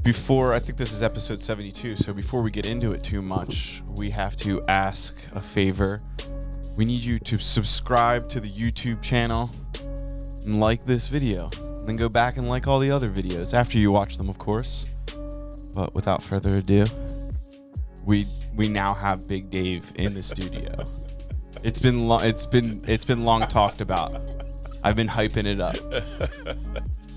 I think this is episode 72, so before we get into it too much, we have to ask a favor. We need you to subscribe to the YouTube channel and like this video. Then go back and like all the other videos after you watch them, of course. But without further ado, we now have Big Dave in the studio. It's been long talked about. I've been hyping it up.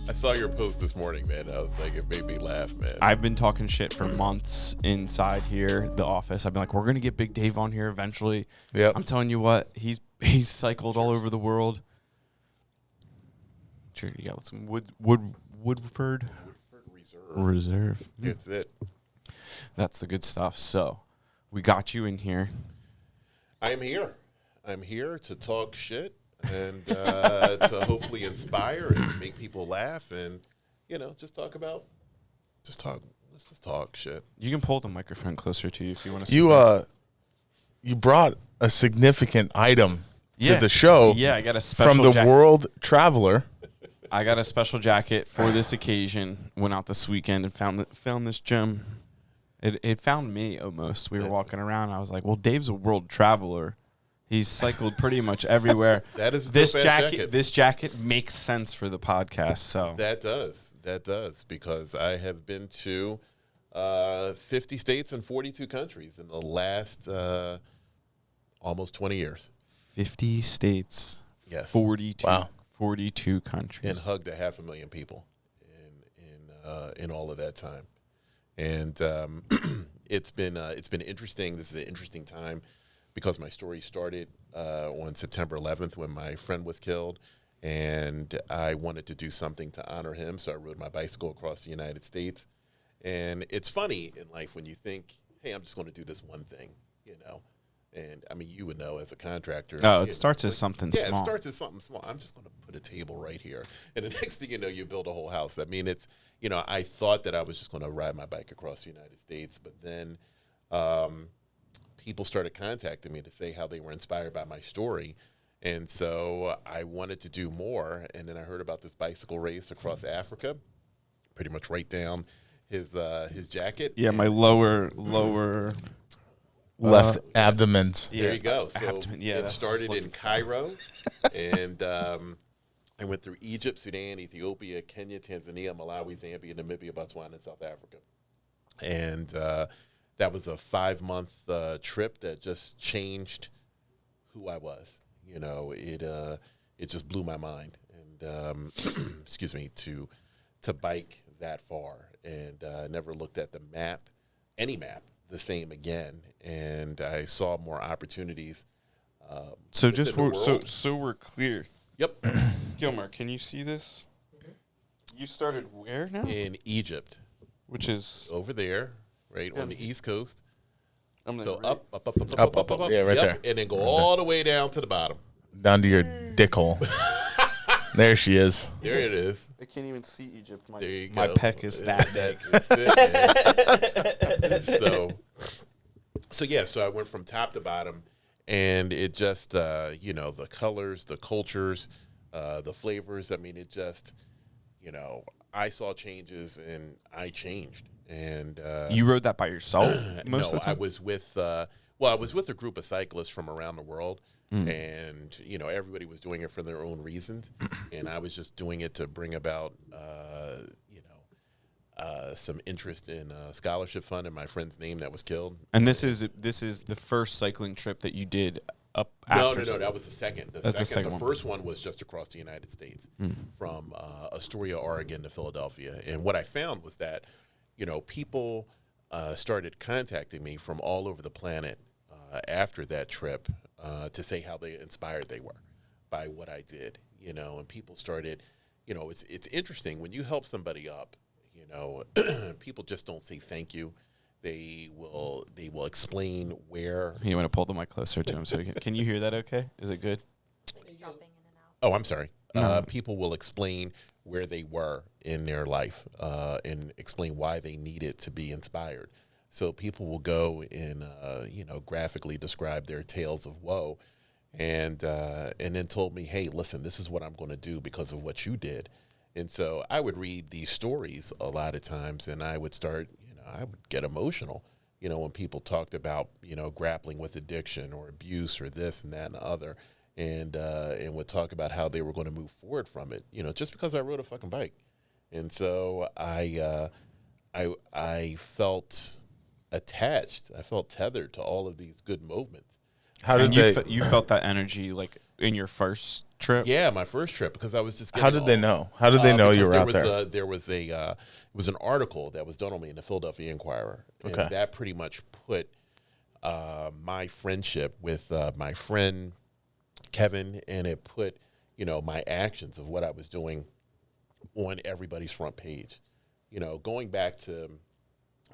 I saw your post this morning, man. I was like, it made me laugh, man. I've been talking shit for months inside here, the office. I've been like, we're gonna get Big Dave on here eventually. Yep. I'm telling you what, he's cycled all over the world. Sure, you got some Woodford Reserve. That's it. That's the good stuff. So, we got you in here. I am here. I'm here to talk shit and to hopefully inspire and make people laugh and, just talk. Let's just talk shit. You can pull the microphone closer to you if you want to. You brought a significant item to the show. Yeah, I got a special from the World Traveler. I got a special jacket for this occasion. Went out this weekend and found this gem. It found me almost. We were walking around. I was like, well, Dave's a world traveler. He's cycled pretty much everywhere. That is this jacket. This jacket makes sense for the podcast. So that does because I have been to 50 states and 42 countries in the last almost 20 years. 50 states. Yes. 42. Wow. 42 countries. And hugged 500,000 people in all of that time. And it's been interesting. This is an interesting time because my story started on September 11th when my friend was killed, and I wanted to do something to honor him, so I rode my bicycle across the United States. And it's funny in life when you think, hey, I'm just going to do this one thing, And, I mean, you would know as a contractor. Oh, it starts as something small. Yeah, it starts as something small. I'm just going to put a table right here. And the next thing you know, you build a whole house. I mean, it's, I thought that I was just going to ride my bike across the United States. But then people started contacting me to say how they were inspired by my story. And so I wanted to do more. And then I heard about this bicycle race across Africa, pretty much right down his jacket. Yeah, my lower left abdomens. There you go. So abdomen. Yeah, it started in Cairo, and I went through Egypt, Sudan, Ethiopia, Kenya, Tanzania, Malawi, Zambia, Namibia, Botswana, and South Africa. And that was a 5-month trip that just changed who I was. It just blew my mind. And excuse me, to bike that far, and never looked at the map, any map, the same again, and I saw more opportunities. So just so we're clear. Yep. Gilmar, can you see this? You started where now? In Egypt, Which is over there, right on the East Coast. So right. up. Yeah, right there. And then go all the way down to the bottom. Down to your dick hole. There she is. There it is. I can't even see Egypt. There you My go. peck is that big. That's it, so I went from top to bottom, and it just, the colors, the cultures, the flavors. I mean, it just, I saw changes, and I changed. And You rode that by yourself most of the time? I was with, I was with a group of cyclists from around the world. And, everybody was doing it for their own reasons. And I was just doing it to bring about, some interest in scholarship fund in my friend's name that was killed. And this is the first cycling trip that you did up after? No, that was the second. The first one was just across the United States from Astoria, Oregon to Philadelphia. And what I found was that, people started contacting me from all over the planet after that trip to say how inspired they were by what I did, and people started, it's interesting when you help somebody up, people just don't say thank you. They will explain where. You want to pull the mic closer to him so can you hear that okay? Is it good? Jumping in and out. Oh, I'm sorry. No. People will explain where they were in their life and explain why they needed to be inspired. So people will go and graphically describe their tales of woe, and then told me, hey, listen, this is what I'm going to do because of what you did. And so I would read these stories a lot of times, and I would start, I would get emotional, when people talked about, grappling with addiction or abuse or this and that and the other, and would talk about how they were going to move forward from it, just because I rode a fucking bike. And so I felt attached. I felt tethered to all of these good movements. How did you felt that energy like in your first trip? Yeah, my first trip, because I was just getting How did they know? How did they know you were out there? There was it was an article that was done on me in the Philadelphia Inquirer. Okay. And that pretty much put my friendship with my friend Kevin, and it put, my actions of what I was doing on everybody's front page. Going back to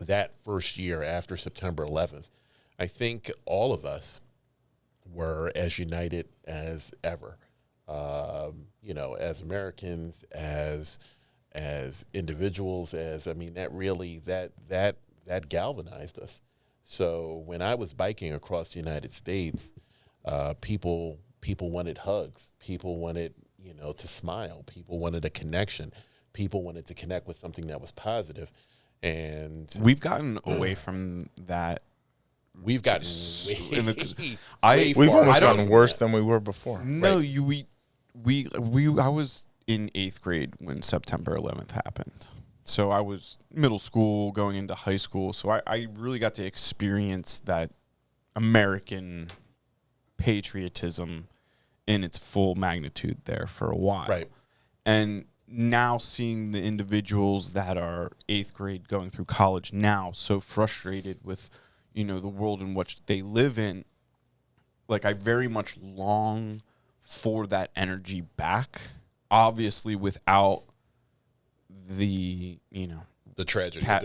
that first year after September 11th, I think all of us were as united as ever. As Americans, as individuals, that galvanized us. So when I was biking across the United States, people wanted hugs. People wanted, to smile. People wanted a connection. People wanted to connect with something that was positive. And we've gotten away from that. We've gotten we've almost gotten worse than we were before. No, right. I was in 8th grade when September 11th happened. So I was middle school going into high school. So I really got to experience that American patriotism in its full magnitude there for a while. Right. And now seeing the individuals that are 8th grade going through college now so frustrated with, the world in which they live in, like I very much long for that energy back, obviously without the, the tragedy, that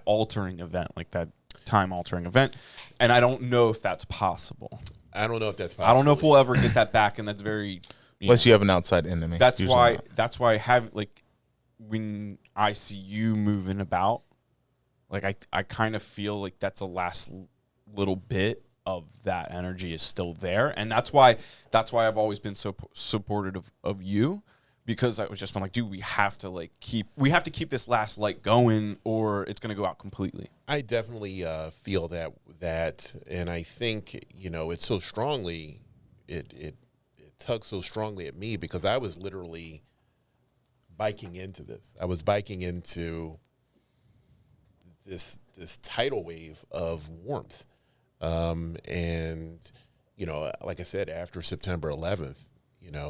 altering event, like that time altering event. And I don't know if that's possible. I don't know if that's possible. I don't know if we'll ever get that back, and that's very unless you have an outside enemy. That's why I have, like, when I see you moving about, like I kind of feel like that's the last little bit of that energy is still there, and that's why I've always been so supportive of you, because I was just been like, dude, we have to keep this last light going, or it's gonna go out completely. I definitely feel that, and I think it's so strongly it tugs so strongly at me, because I was literally biking into this. I was biking into this tidal wave of warmth. And, like I said, after September 11th,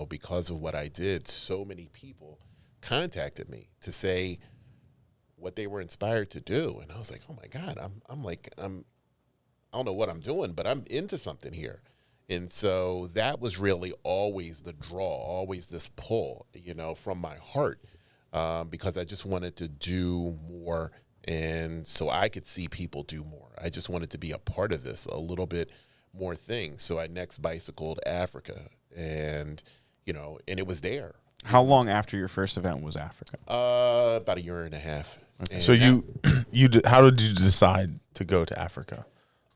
because of what I did, so many people contacted me to say what they were inspired to do. And I was like, oh my God, I don't know what I'm doing, but I'm into something here. And so that was really always the draw, always this pull, from my heart, because I just wanted to do more. And so I could see people do more. I just wanted to be a part of this, a little bit more things. So I next bicycled Africa, and, and it was there. How long after your first event was Africa? About a year and a half. Okay. So how did you decide to go to Africa?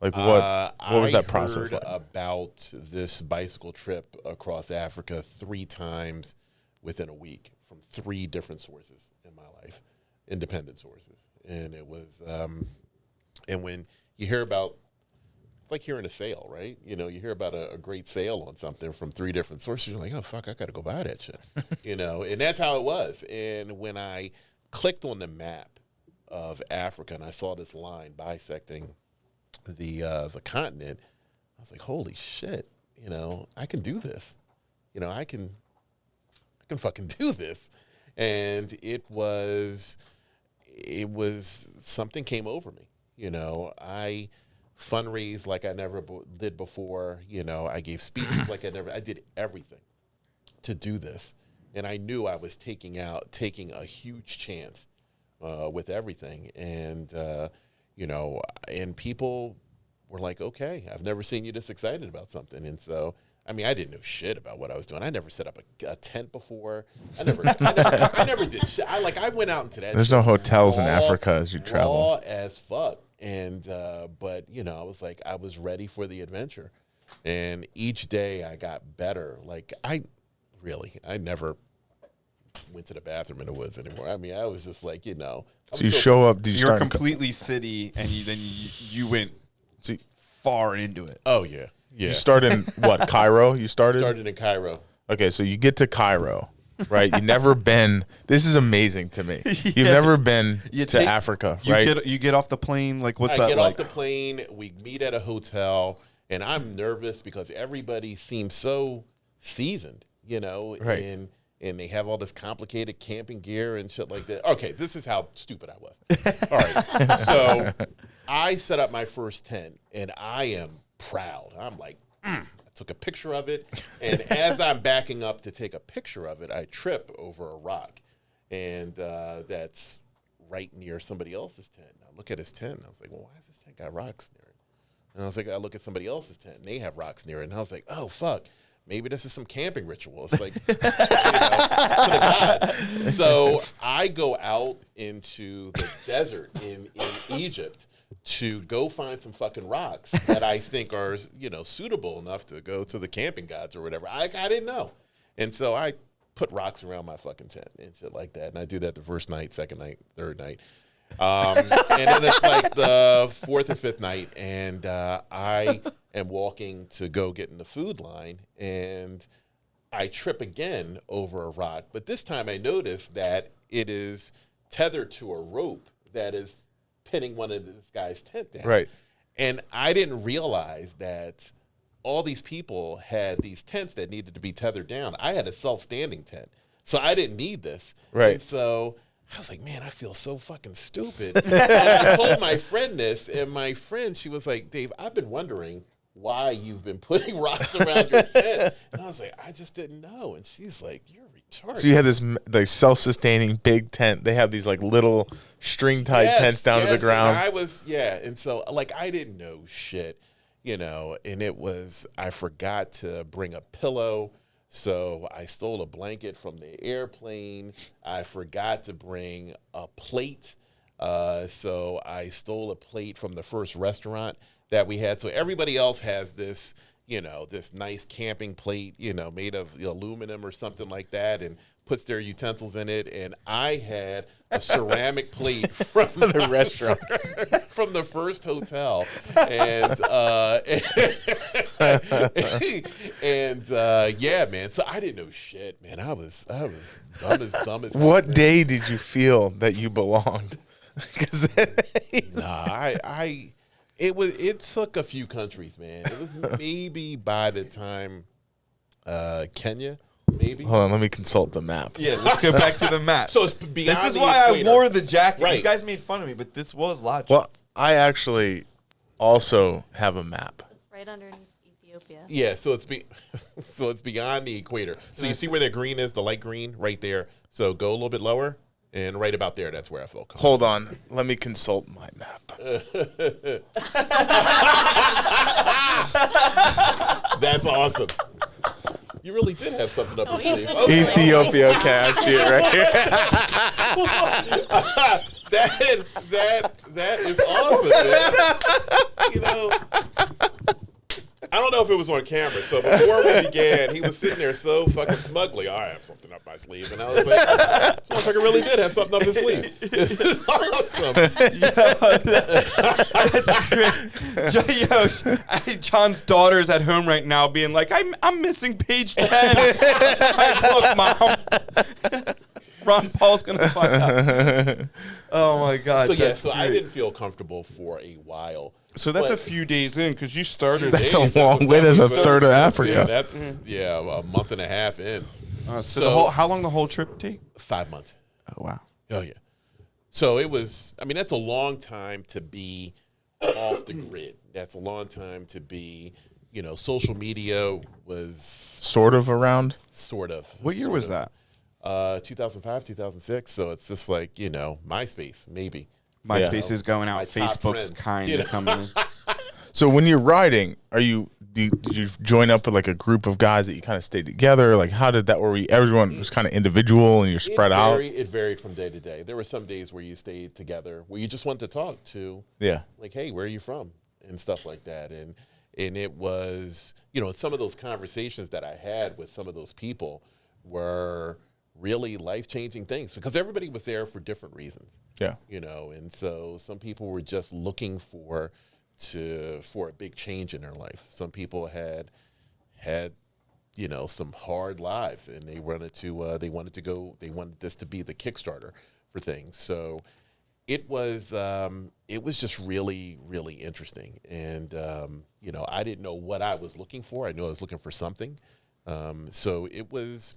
Like what was that process like? I heard about this bicycle trip across Africa 3 times within a week from 3 different sources in my life, independent sources. And it was, and when you hear about, it's like hearing a sale, right? You hear about a great sale on something from 3 different sources. You're like, oh, fuck, I got to go buy that shit, and that's how it was. And when I clicked on the map of Africa and I saw this line bisecting the continent, I was like, holy shit, I can do this. I can fucking do this. And it was something came over me. I fundraised like I never did before. I gave speeches like I did everything to do this. And I knew I was taking a huge chance with everything. And, and people were like, okay, I've never seen you this excited about something. And so, I didn't know shit about what I was doing. I never set up a tent before. I never did shit. I went out into that. There's no hotels in Africa as you travel. Raw as fuck. And, but, I was like, I was ready for the adventure. And each day I got better. really. I never went to the bathroom in the woods anymore. I mean, I was just like, So you show up. Do you You're start completely city, and you went far into it. Oh yeah, yeah. You start in what? Cairo. You Started in Cairo. Okay, so you get to Cairo, right? You've never been. This is amazing to me. You've never been to Africa, right? You get off the plane. Like, what's I that get like? off the plane. We meet at a hotel, and I'm nervous because everybody seems so seasoned, Right. and they have all this complicated camping gear and shit like that. Okay, this is how stupid I was. All right, so I set up my first tent, and I am proud. I'm like, I took a picture of it, and as I'm backing up to take a picture of it, I trip over a rock, and that's right near somebody else's tent. I look at his tent, and I was like, well, why has this tent got rocks near it? And I was like, I look at somebody else's tent, and they have rocks near it, and I was like, oh, fuck. Maybe this is some camping ritual. It's like, to the gods. So I go out into the desert in Egypt to go find some fucking rocks that I think are, suitable enough to go to the camping gods or whatever. I didn't know. And so I put rocks around my fucking tent and shit like that. And I do that the first night, second night, third night. And then it's like the fourth or fifth night, and I am walking to go get in the food line, and I trip again over a rock. But this time I notice that it is tethered to a rope that is pinning one of this guy's tent down. Right. And I didn't realize that all these people had these tents that needed to be tethered down. I had a self-standing tent, so I didn't need this. Right. And so I was like, man, I feel so fucking stupid. And I told my friend this, and my friend, she was like, Dave, I've been wondering why you've been putting rocks around your tent. And I was like, I just didn't know. And she's like, you're retarded. So you had this like self-sustaining big tent. They have these like little string-tied tents down to the ground. And so like I didn't know shit, and it was, I forgot to bring a pillow. So I stole a blanket from the airplane. I forgot to bring a plate. So I stole a plate from the first restaurant that we had. So everybody else has this, this nice camping plate, made of aluminum or something like that, and puts their utensils in it. And I had a ceramic plate from The restaurant. from the first hotel. And yeah, man. So I didn't know shit, man. I was dumb as hell, What man. day did you feel that you belonged? Because It took a few countries, man. It was maybe by the time Kenya, maybe. hold on, let me consult the map. Yeah, let's go back to the map. So it's beyond this is the why equator. I wore the jacket. Right. You guys made fun of me, but this was logic. Well, I actually also have a map. It's right underneath Ethiopia. Yeah, so it's beyond the equator. So you see where the green is, the light green, right there. So go a little bit lower, and right about there, that's where I felt comfortable. Hold on, let me consult my map. That's awesome. You really did have something up your sleeve. Ethiopia, okay, I see it right here. That is awesome, man. I don't know if it was on camera. So before we began, he was sitting there so fucking smugly. I have something up my sleeve, and I was like, "This motherfucker really did have something up his sleeve." This is awesome. John's daughter's at home right now, being like, "I'm missing page 10 of my book, Mom." Ron Paul's gonna find out. Oh my God! So yeah, that's so I great. didn't feel comfortable for a while. So that's a But- few days in because you started. That's a Days, that long was- way. that That's a was- third of Africa. Yeah, that's a month and a half in. So how long the whole trip take? 5 months. Oh wow! Oh yeah. So it was. I mean, that's a long time to be off the grid. That's a long time to be. Social media was Sort of around. sort of. What year was that? 2005, 2006. So it's just like MySpace, maybe. MySpace is going out. My top Facebook's friends, kind of coming in. So when you're riding, did you join up with like a group of guys that you kind of stayed together? Like how did that? Were everyone was kind of individual and you're spread out? It varied from day to day. There were some days where you stayed together, where you just wanted to talk to, Yeah. like, hey, where are you from? And stuff like that. And it was, some of those conversations that I had with some of those people were really life-changing things because everybody was there for different reasons. Yeah. And so some people were just looking for a big change in their life. Some people had some hard lives, and they wanted this to be the Kickstarter for things. So it was just really, really interesting. And I didn't know what I was looking for. I knew I was looking for something. So it was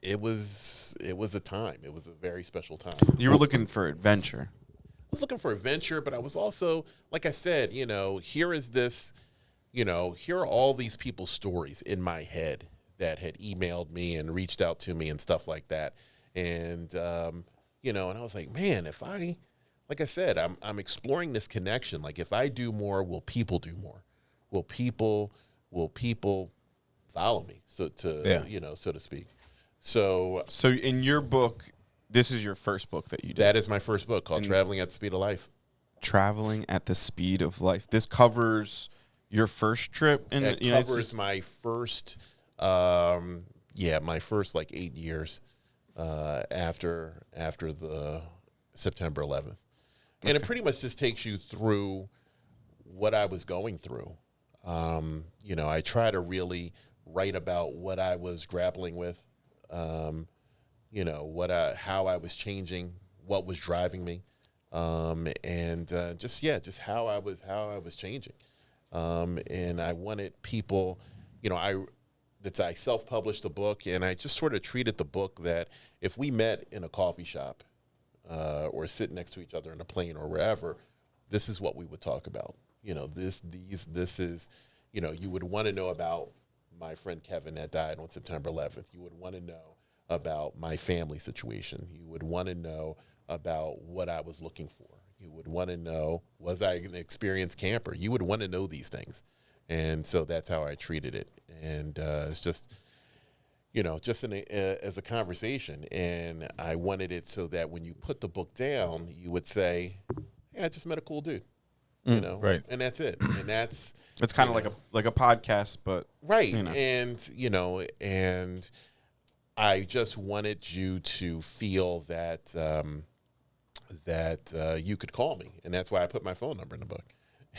a time. It was a very special time. You were looking for adventure. I was looking for adventure, but I was also, like I said, here is this, here are all these people's stories in my head that had emailed me and reached out to me and stuff like that. And, and I was like, man, like I said, I'm exploring this connection. Like if I do more, will people do more? Will people follow me? So to speak. So in your book, this is your first book that you did. that is my first book called Traveling at the Speed of Life. Traveling at the Speed of Life. This covers your first trip in It the United covers States? my first, my first like 8 years after the September 11th, and it pretty much just takes you through what I was going through. I try to really write about what I was grappling with, how I was changing, what was driving me, just how I was changing. And I wanted people, I self-published the book, and I just sort of treated the book that if we met in a coffee shop or sitting next to each other in a plane or wherever, this is what we would talk about. This is, you would want to know about my friend Kevin that died on September 11th. You would want to know about my family situation. You would want to know about what I was looking for. You would want to know, was I an experienced camper? You would want to know these things. And so that's how I treated it. And it's just, as a conversation. And I wanted it so that when you put the book down, you would say, hey, I just met a cool dude. Right. And that's it. And that's It's kind of like a podcast, but right. And and I just wanted you to feel that you could call me, and that's why I put my phone number in the book.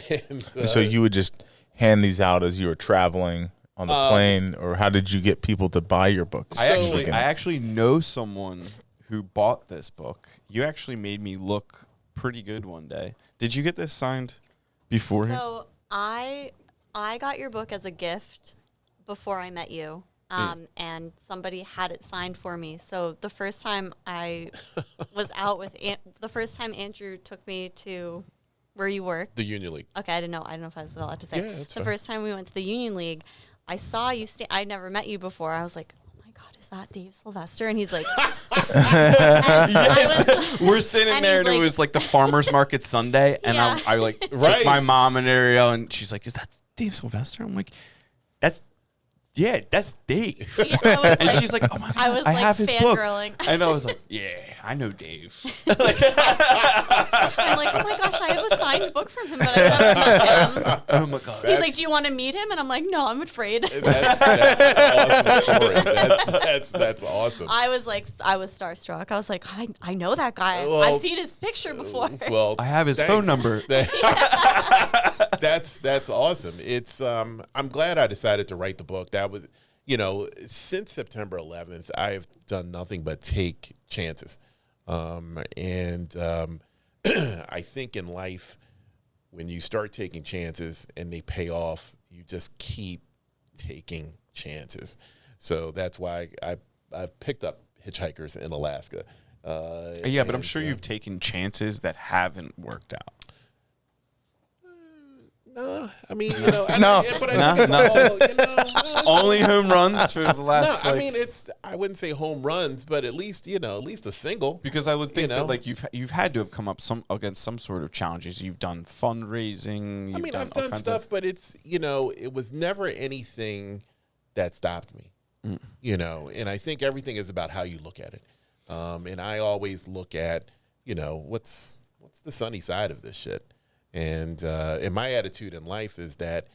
And, So you would just hand these out as you were traveling on the plane, or how did you get people to buy your books? I actually know someone who bought this book. You actually made me look pretty good one day. Did you get this signed beforehand? So I got your book as a gift before I met you, and somebody had it signed for me. So the first time I was out with the first time Andrew took me to where you work. the Union League. Okay, I don't know if I was allowed to say. Yeah, that's the fine. first time we went to the Union League, I saw you. I'd never met you before. I was like, oh my God, is that Dave Sylvester? And he's like, We're standing And there, he's and it like- was like the farmer's market Sunday, and Yeah. I like Right. took my mom and Ariel, and she's like, "Is that Dave Sylvester?" I'm like, "That's Dave." Yeah, I was And like- she's like, "Oh my God, I was I like have his book." fangirling. And I was like, "Yeah, I know Dave." I'm like, oh my gosh, I have a signed book from him, but I never met him. Oh my God. He's like, do you want to meet him? And I'm like, no, I'm afraid. That's an awesome story. That's awesome. I was starstruck. I was like, I know that guy. Well, I've seen his picture before. Well, I have his thanks. phone number. That's awesome. It's I'm glad I decided to write the book. That was, since September 11th, I've done nothing but take chances. I think in life, when you start taking chances and they pay off, you just keep taking chances. So that's why I've picked up hitchhikers in Alaska. Yeah, but I'm sure you've taken chances that haven't worked out. No, I mean, No. but I think it's all, Only home runs for the No, last. I mean, I wouldn't say home runs, but at least a single. Because I would think know. that like you've had to have come up against some sort of challenges. You've done fundraising. I mean, I've all done kinds stuff, of, but it's, it was never anything that stopped me, and I think everything is about how you look at it. And I always look at, what's the sunny side of this shit. And my attitude in life is that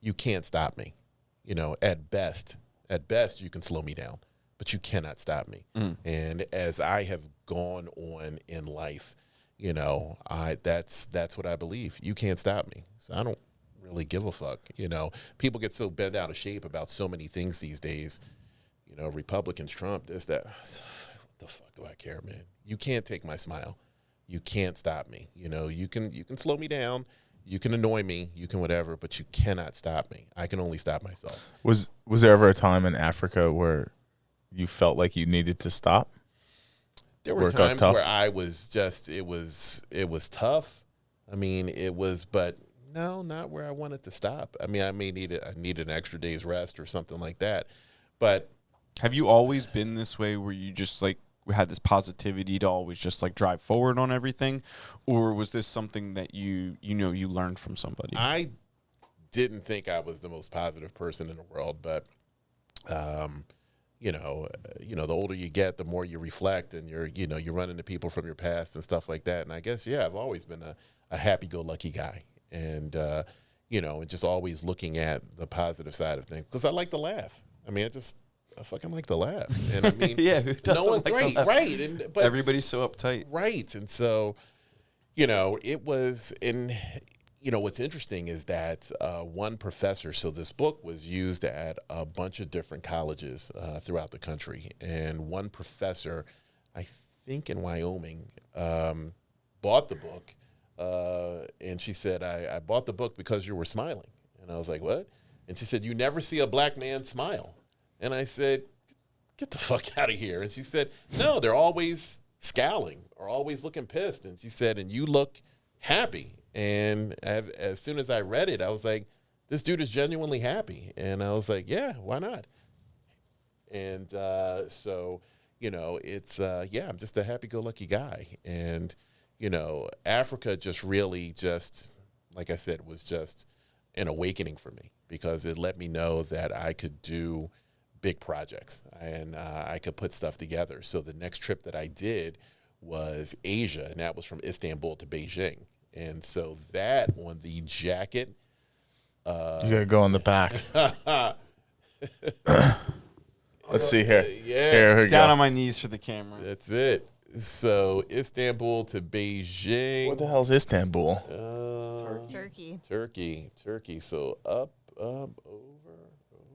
you can't stop me. At best, you can slow me down. but you cannot stop me. And as I have gone on in life, you know, that's what I believe. You can't stop me. So I don't really give a fuck. You know, people get so bent out of shape about so many things these days. You know, Republicans, Trump, this, that. What the fuck do I care, man? You can't take my smile. You can't stop me. You know, you can slow me down. You can annoy me. You can whatever, but you cannot stop me. I can only stop myself. Was there ever a time in Africa where you felt like you needed to stop? There were times where I was just, it was tough. I mean, it was, but no, not where I wanted to stop. I mean, I need an extra day's rest or something like that. But have you always been this way where you just like had this positivity to always just like drive forward on everything? Or was this something that you learned from somebody? I didn't think I was the most positive person in the world, but, you know, the older you get, the more you reflect, and you run into people from your past and stuff like that. And I guess, yeah, I've always been a happy-go-lucky guy, and and just always looking at the positive side of things because I like to laugh. I mean, I fucking like to laugh, and I mean, yeah, who doesn't no one, like to laugh? right? But Everybody's so uptight, right? And so, it was in. What's interesting is that one professor, so this book was used at a bunch of different colleges throughout the country. And one professor, I think in Wyoming, bought the book. And she said, I bought the book because you were smiling. And I was like, what? And she said, you never see a black man smile. And I said, get the fuck out of here. And she said, no, they're always scowling or always looking pissed. And she said, and you look happy. And as soon as I read it, I was like, this dude is genuinely happy. And I was like, yeah, why not? And so, it's, I'm just a happy-go-lucky guy. And, Africa just really like I said, was just an awakening for me because it let me know that I could do big projects and I could put stuff together. So the next trip that I did was Asia, and that was from Istanbul to Beijing. And so that on the jacket. You got to go on the back. Let's see here. Yeah. Here we down go. on my knees for the camera. That's it. So Istanbul to Beijing. What the hell's Istanbul? Turkey. So up, over.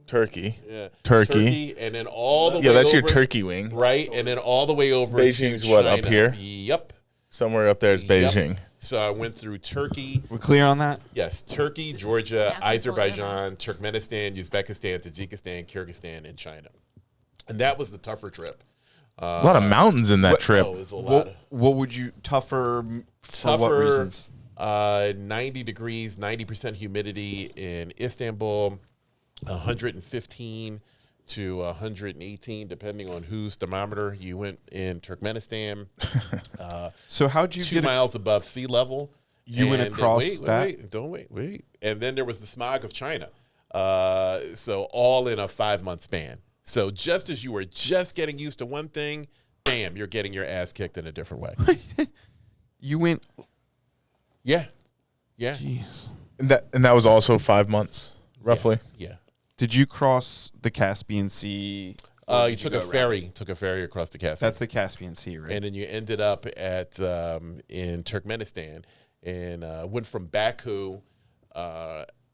Turkey. Yeah. Turkey. And then all the way over. Yeah, that's your turkey wing. Right. And then all the way over Beijing's to what, China. up here? Yep. Somewhere up there is Beijing. Yep. So I went through Turkey. We're clear on that? Yes, Turkey, Georgia, Yeah, Azerbaijan, Turkmenistan, Uzbekistan, Tajikistan, Kyrgyzstan, and China. And that was the tougher trip. A lot of mountains in that trip. Oh, it was a lot. What would you tougher for what reasons? 90 degrees, 90% humidity in Istanbul, 115 to 118, depending on whose thermometer you went in Turkmenistan. So how'd you 2 get miles above sea level. You went And then across that? Wait. And then there was the smog of China. So all in a 5-month span. So just as you were just getting used to one thing, bam, you're getting your ass kicked in a different way. You went? Yeah. Jeez. And that was also 5 months, roughly. Yeah. Did you cross the Caspian Sea? You took a ferry. Took a ferry across the Caspian. That's the Caspian Sea, right? And then you ended up at in Turkmenistan and went from Baku,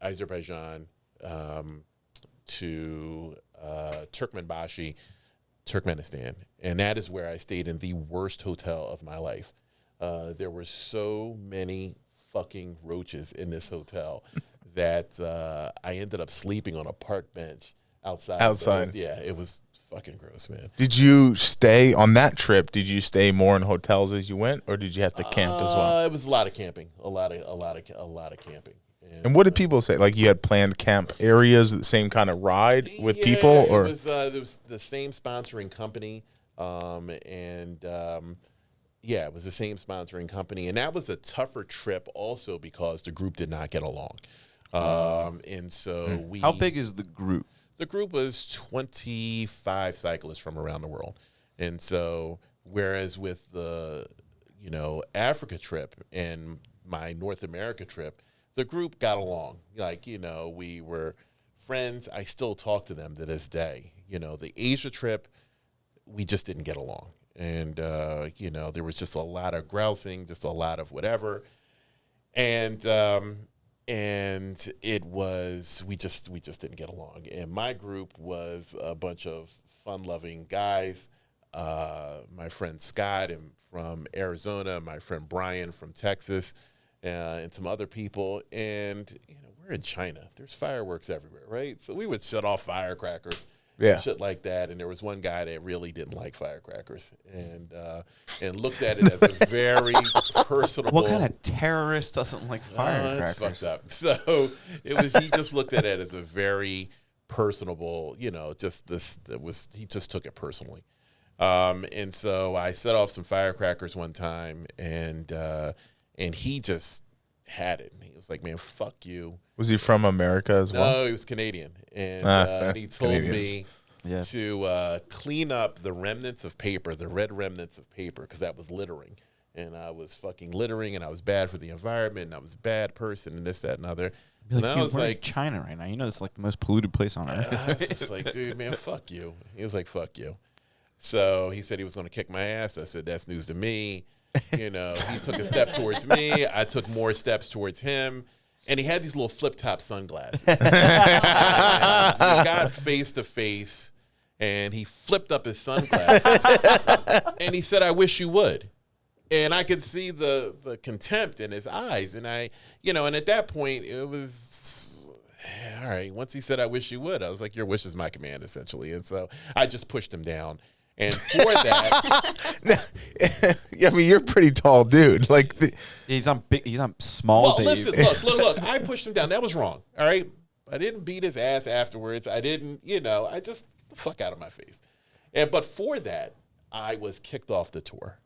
Azerbaijan, to Turkmenbashi, Turkmenistan. And that is where I stayed in the worst hotel of my life. There were so many fucking roaches in this hotel that I ended up sleeping on a park bench outside. Yeah, it was fucking gross, man. Did you stay on that trip? Did you stay more in hotels as you went, or did you have to camp as well? It was a lot of camping, a lot of camping. And what did people say? Like you had planned camp areas, the same kind of ride with people, or it was the same sponsoring company, it was the same sponsoring company, and that was a tougher trip also because the group did not get along, and so we. How big is the group? The group was 25 cyclists from around the world, and so whereas with the Africa trip and my North America trip, the group got along. Like, we were friends. I still talk to them to this day. The Asia trip, we just didn't get along. And, there was just a lot of grousing, just a lot of whatever. And it was, we just didn't get along. And my group was a bunch of fun-loving guys. My friend Scott from Arizona, my friend Brian from Texas, and some other people. And, we're in China. There's fireworks everywhere, right? So we would shut off firecrackers. Yeah. Shit like that. And there was one guy that really didn't like firecrackers and looked at it as a very personable. What kind of terrorist doesn't like firecrackers? That's fucked up. So he just looked at it as a very personable, he just took it personally. And so I set off some firecrackers one time and he just had it. He was like, man, fuck you. Was he from America as well? No, he was Canadian. And he told me to clean up the remnants of paper, the red remnants of paper, because that was littering. And I was fucking littering, and I was bad for the environment, and I was a bad person, and this, that, and other. Like, and I was like, China right now. It's like the most polluted place on earth. I was just like, dude, man, fuck you. He was like, fuck you. So he said he was going to kick my ass. I said, that's news to me. He took a step towards me. I took more steps towards him. And he had these little flip-top sunglasses. And we got face to face, and he flipped up his sunglasses. And he said, I wish you would. And I could see the contempt in his eyes. And and at that point, it was, all right, once he said, I wish you would, I was like, your wish is my command, essentially. And so I just pushed him down. And for that, I mean, you're a pretty tall dude. Like he's on small. Well, Dave. listen, look. I pushed him down. That was wrong. All right, I didn't beat his ass afterwards. I didn't, I just the fuck out of my face. But for that, I was kicked off the tour,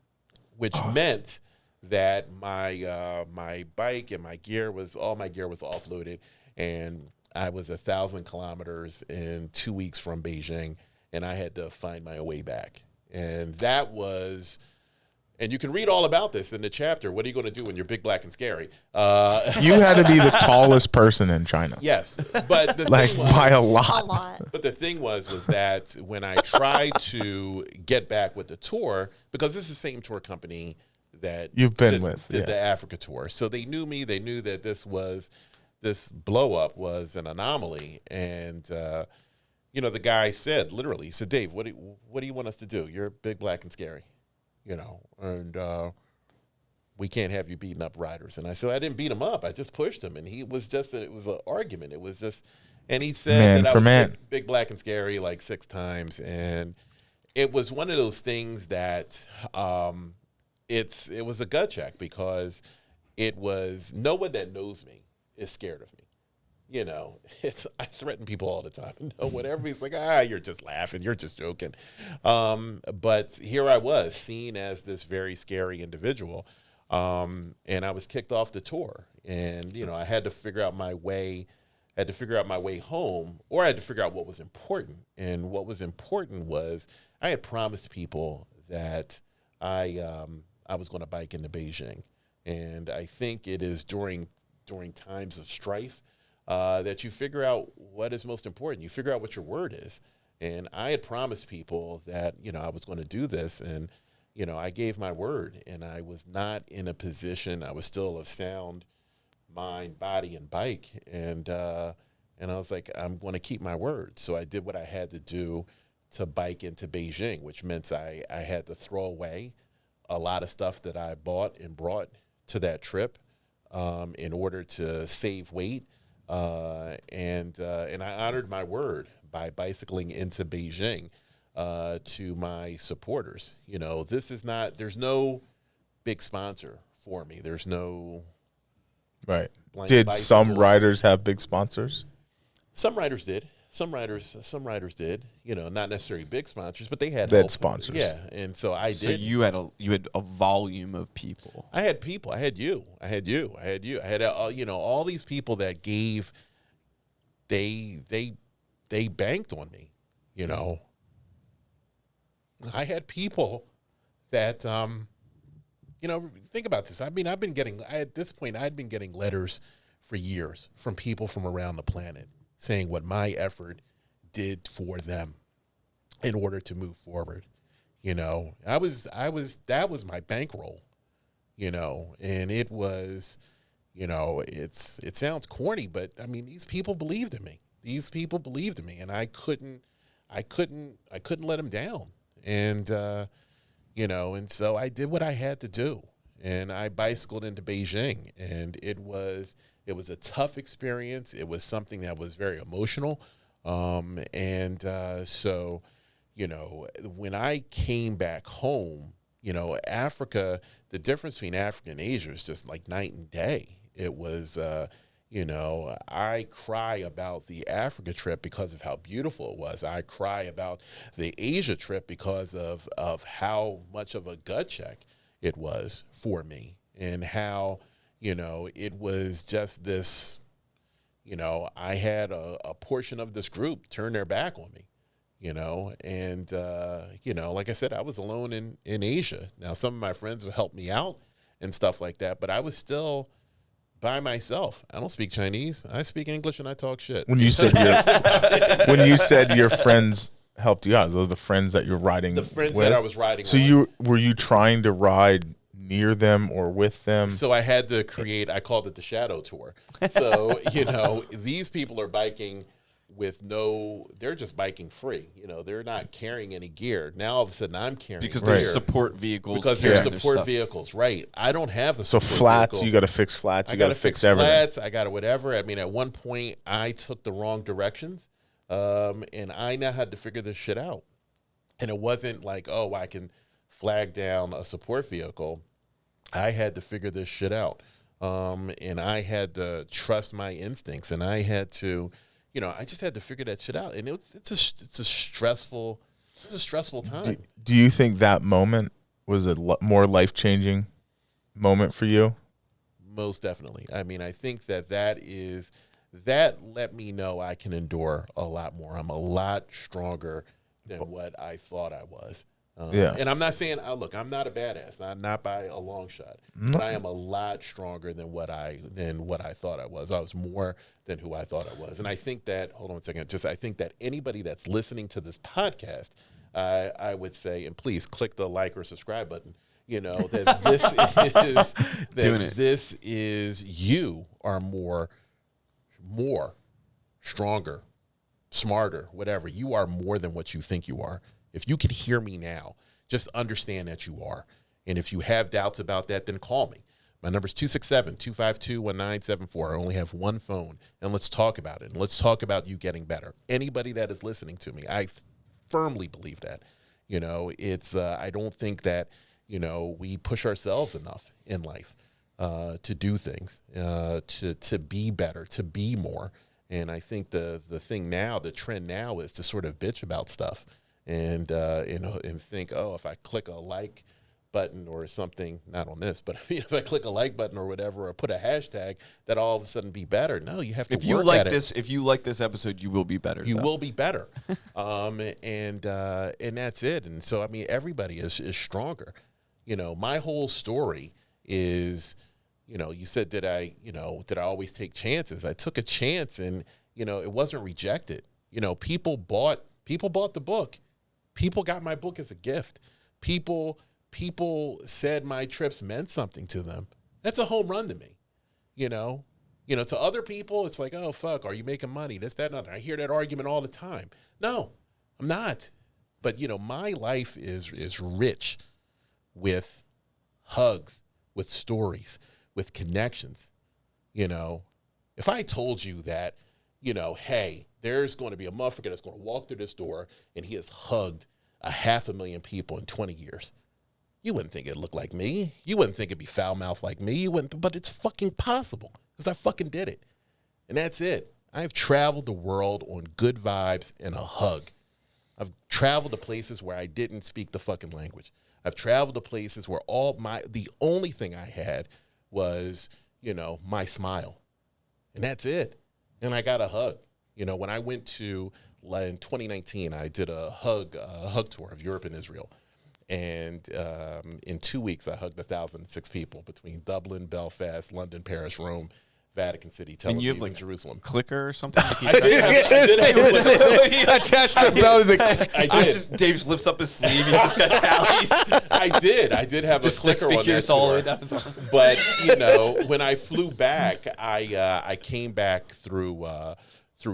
which meant that my bike and all my gear was offloaded, and I was 1,000 kilometers in 2 weeks from Beijing. And I had to find my way back. And that was, and you can read all about this in the chapter. What are you going to do when you're big, black, and scary? you had to be the tallest person in China. Yes. But the like thing was, by a A lot. lot. But the thing was that when I tried to get back with the tour, because this is the same tour company that You've been did with, the Africa tour. So they knew me. They knew that this blow up was an anomaly. And, the guy said, literally, he said, Dave, what do you want us to do? You're big, black, and scary, and we can't have you beating up riders. And I said, I didn't beat him up. I just pushed him. And it was an argument. It was just, and he said that I was big, black, and scary like 6 times. And it was one of those things that it was a gut check, because it was no one that knows me is scared of me. I threaten people all the time. Everybody's like, you're just laughing, you're just joking. But here I was, seen as this very scary individual, and I was kicked off the tour. And I had to figure out my way. Home, or I had to figure out what was important. And what was important was I had promised people that I was going to bike into Beijing, and I think it is during times of strife that you figure out what is most important. You figure out what your word is. And I had promised people that, I was going to do this. And, I gave my word, and I was not in a position. I was still of sound mind, body, and bike. And I was like, I'm going to keep my word. So I did what I had to do to bike into Beijing, which meant I had to throw away a lot of stuff that I bought and brought to that trip in order to save weight. And I honored my word by bicycling into Beijing to my supporters. There's no big sponsor for me. There's no. Right. Did bicycles. Some riders have big sponsors? Some riders did. Some riders did. Not necessarily big sponsors, but they had sponsors. Yeah, and so I did. So you had a volume of people. I had people. I had you. I had all these people that gave. They banked on me. I had people that think about this. I mean, I'd been getting letters for years from people from around the planet saying what my effort did for them in order to move forward. You know, that was my bankroll, you know, and it was, you know, it sounds corny, but I mean, these people believed in me. These people believed in me, and I couldn't let them down. And, you know, and so I did what I had to do, and I bicycled into Beijing, and it was a tough experience. It was something that was very emotional. So, you know, when I came back home, you know, Africa, the difference between Africa and Asia is just like night and day. It was, you know, I cry about the Africa trip because of how beautiful it was. I cry about the Asia trip because of how much of a gut check it was for me, and how, you know, it was just this, you know, I had a portion of this group turn their back on me, you know, and, you know, like I said, I was alone in Asia. Now, some of my friends would help me out and stuff like that, but I was still by myself. I don't speak Chinese. I speak English and I talk shit. When you said your friends helped you out, those are the friends that you're riding The friends with? that I was riding So on. were you trying to ride near them or with them? So I had to create, I called it the Shadow Tour. So, you know, these people are biking they're just biking free. You know, they're not carrying any gear. Now, all of a sudden, I'm carrying Because gear. there's support vehicles. Because carrying there's their support stuff. vehicles, right. I don't have a So support flats, vehicle. you got to fix flats. I You got to fix everything. flats. I got to whatever. I mean, at one point, I took the wrong directions, and I now had to figure this shit out. And it wasn't like, oh, I can flag down a support vehicle. I had to figure this shit out, and I had to trust my instincts, and I had to, you know, I just had to figure that shit out. And it's a stressful time. Do you think that moment was a more life-changing moment for you? Most definitely. I mean, I think that let me know I can endure a lot more. I'm a lot stronger than what I thought I was. Yeah. And I'm not saying, look, I'm not a badass, not by a long shot, but I am a lot stronger than what I thought I was. I was more than who I thought I was. And I think that, hold on a second, I think that anybody that's listening to this podcast, I would say, and please click the like or subscribe button, you know, that this is you are more stronger, smarter, whatever. You are more than what you think you are. If you can hear me now, just understand that you are. And if you have doubts about that, then call me. My number is 267-252-1974. I only have one phone, and let's talk about it. And let's talk about you getting better. Anybody that is listening to me, I firmly believe that. You know, it's I don't think that, you know, we push ourselves enough in life to do things, to be better, to be more. And I think the thing now, the trend now is to sort of bitch about stuff. And you know, and think, oh, if I click a like button or something, not on this, but I mean, if I click a like button or whatever, or put a hashtag, that all of a sudden be better. No, you have to If you work like at this, it. if you like this episode, you will be better. You will be better. And that's it. And so, I mean, everybody is stronger. You know, my whole story is, you know, you said, did I always take chances? I took a chance, and, you know, it wasn't rejected. You know, people bought the book. People got my book as a gift. People said my trips meant something to them. That's a home run to me. You know, to other people, it's like, oh, fuck, are you making money? This, that, and other. I hear that argument all the time. No, I'm not. But, you know, my life is rich with hugs, with stories, with connections. You know, if I told you that, you know, hey, there's going to be a motherfucker that's going to walk through this door and he has hugged 500,000 people in 20 years. You wouldn't think it'd look like me. You wouldn't think it'd be foul-mouthed like me. You wouldn't, but it's fucking possible because I fucking did it. And that's it. I've traveled the world on good vibes and a hug. I've traveled to places where I didn't speak the fucking language. I've traveled to places where the only thing I had was, you know, my smile. And that's it. And I got a hug. You know, when I went to, in 2019, I did a hug tour of Europe and Israel. And in 2 weeks, I hugged 1,006 people between Dublin, Belfast, London, Paris, Rome, Vatican City, Tel And you Aviv, have like and Jerusalem. clicker or something. I did have Attach the bell to the. I did. Dave just lifts up his sleeve. He's just got tallies. I did have Just a like sticker on that figures all the way door. down his arm. But when I flew back, I came back through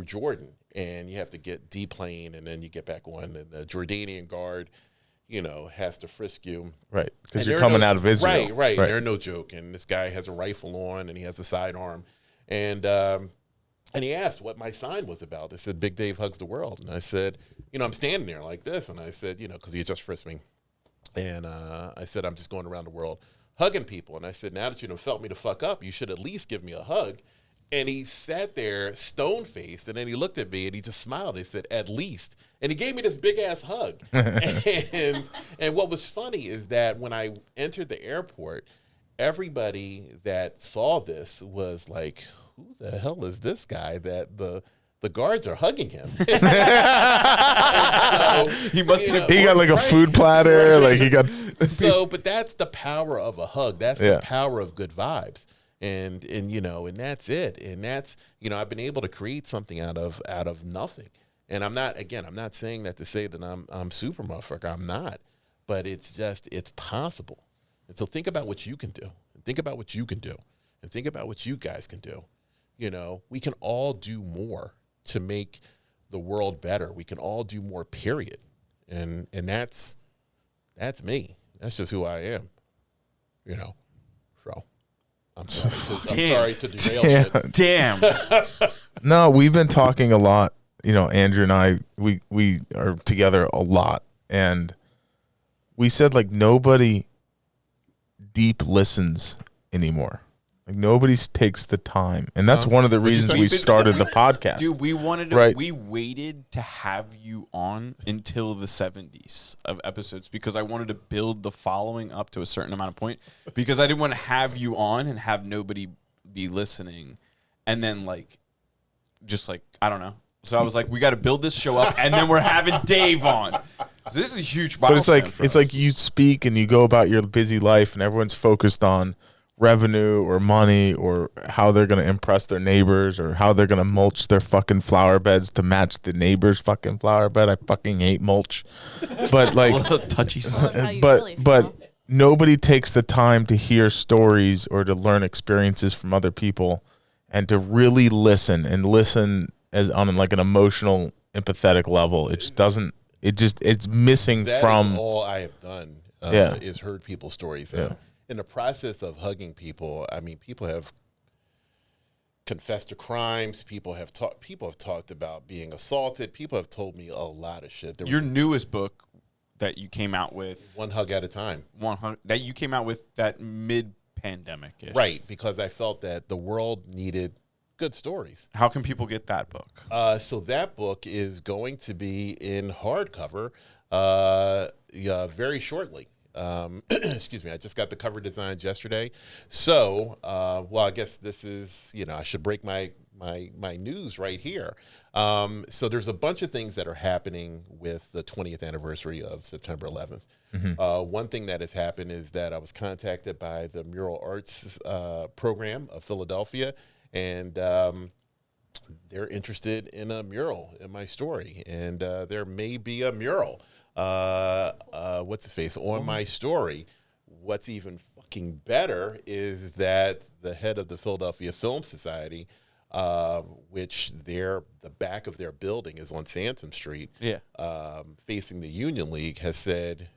Jordan, and you have to get deplane, and then you get back on, and the Jordanian guard, has to frisk you. Right, because And you're they're coming out of Israel. Right. They're no joke, and this guy has a rifle on, and he has a sidearm, and he asked what my sign was about. I said, "Big Dave hugs the world," and I said, I'm standing there like this, and I said, because he had just frisked me. And I said, I'm just going around the world hugging people. And I said, now that you felt me to fuck up, you should at least give me a hug. And he sat there stone-faced, and then he looked at me, and he just smiled. He said, at least. And he gave me this big-ass hug. and what was funny is that when I entered the airport, everybody that saw this was like, who the hell is this guy that the guards are hugging him? So, He must be. He got like a food platter. Like he got. but that's the power of a hug. That's the power of good vibes. And that's it. And that's, I've been able to create something out of nothing. And I'm not saying that to say that I'm super motherfucker. I'm not. But it's possible. And so think about what you can do. And think about what you can do. And think about what you guys can do. We can all do more to make the world better. We can all do more, period. And that's me. That's just who I am. So I'm sorry to derail shit. Damn. No, we've been talking a lot. Andrew and I, we are together a lot, and we said like nobody deep listens anymore. Like nobody takes the time, and that's one of the reasons we started the podcast. Dude, we wanted to. Right. We waited to have you on until the 70s of episodes because I wanted to build the following up to a certain amount of point because I didn't want to have you on and have nobody be listening, and then just I don't know. So I was like, we got to build this show up, and then we're having Dave on. So this is a huge. But it's like you speak and you go about your busy life, and everyone's focused on revenue or money or how they're going to impress their neighbors or how they're going to mulch their fucking flower beds to match the neighbor's fucking flower bed. I fucking hate mulch. But touchy side. but nobody takes the time to hear stories or to learn experiences from other people and to really listen as on like an emotional, empathetic level. It just doesn't. It's missing from. Is all I have done. Is heard people's stories. Yeah. In the process of hugging people, I mean, people have confessed to crimes. People have talked about being assaulted. People have told me a lot of shit. Your newest book that you came out with, One Hug at a Time. That you came out with that mid-pandemic, right? Because I felt that the world needed good stories. How can people get that book? So that book is going to be in hardcover very shortly. Excuse me, I just got the cover designed yesterday. So, I guess this is, I should break my news right here. So there's a bunch of things that are happening with the 20th anniversary of September 11th. Mm-hmm. One thing that has happened is that I was contacted by the Mural Arts program of Philadelphia, and they're interested in a mural in my story. And there may be a mural what's his face on my story. What's even fucking better is that the head of the Philadelphia Film Society, which the back of their building is on Sansom Street, facing the Union League, has said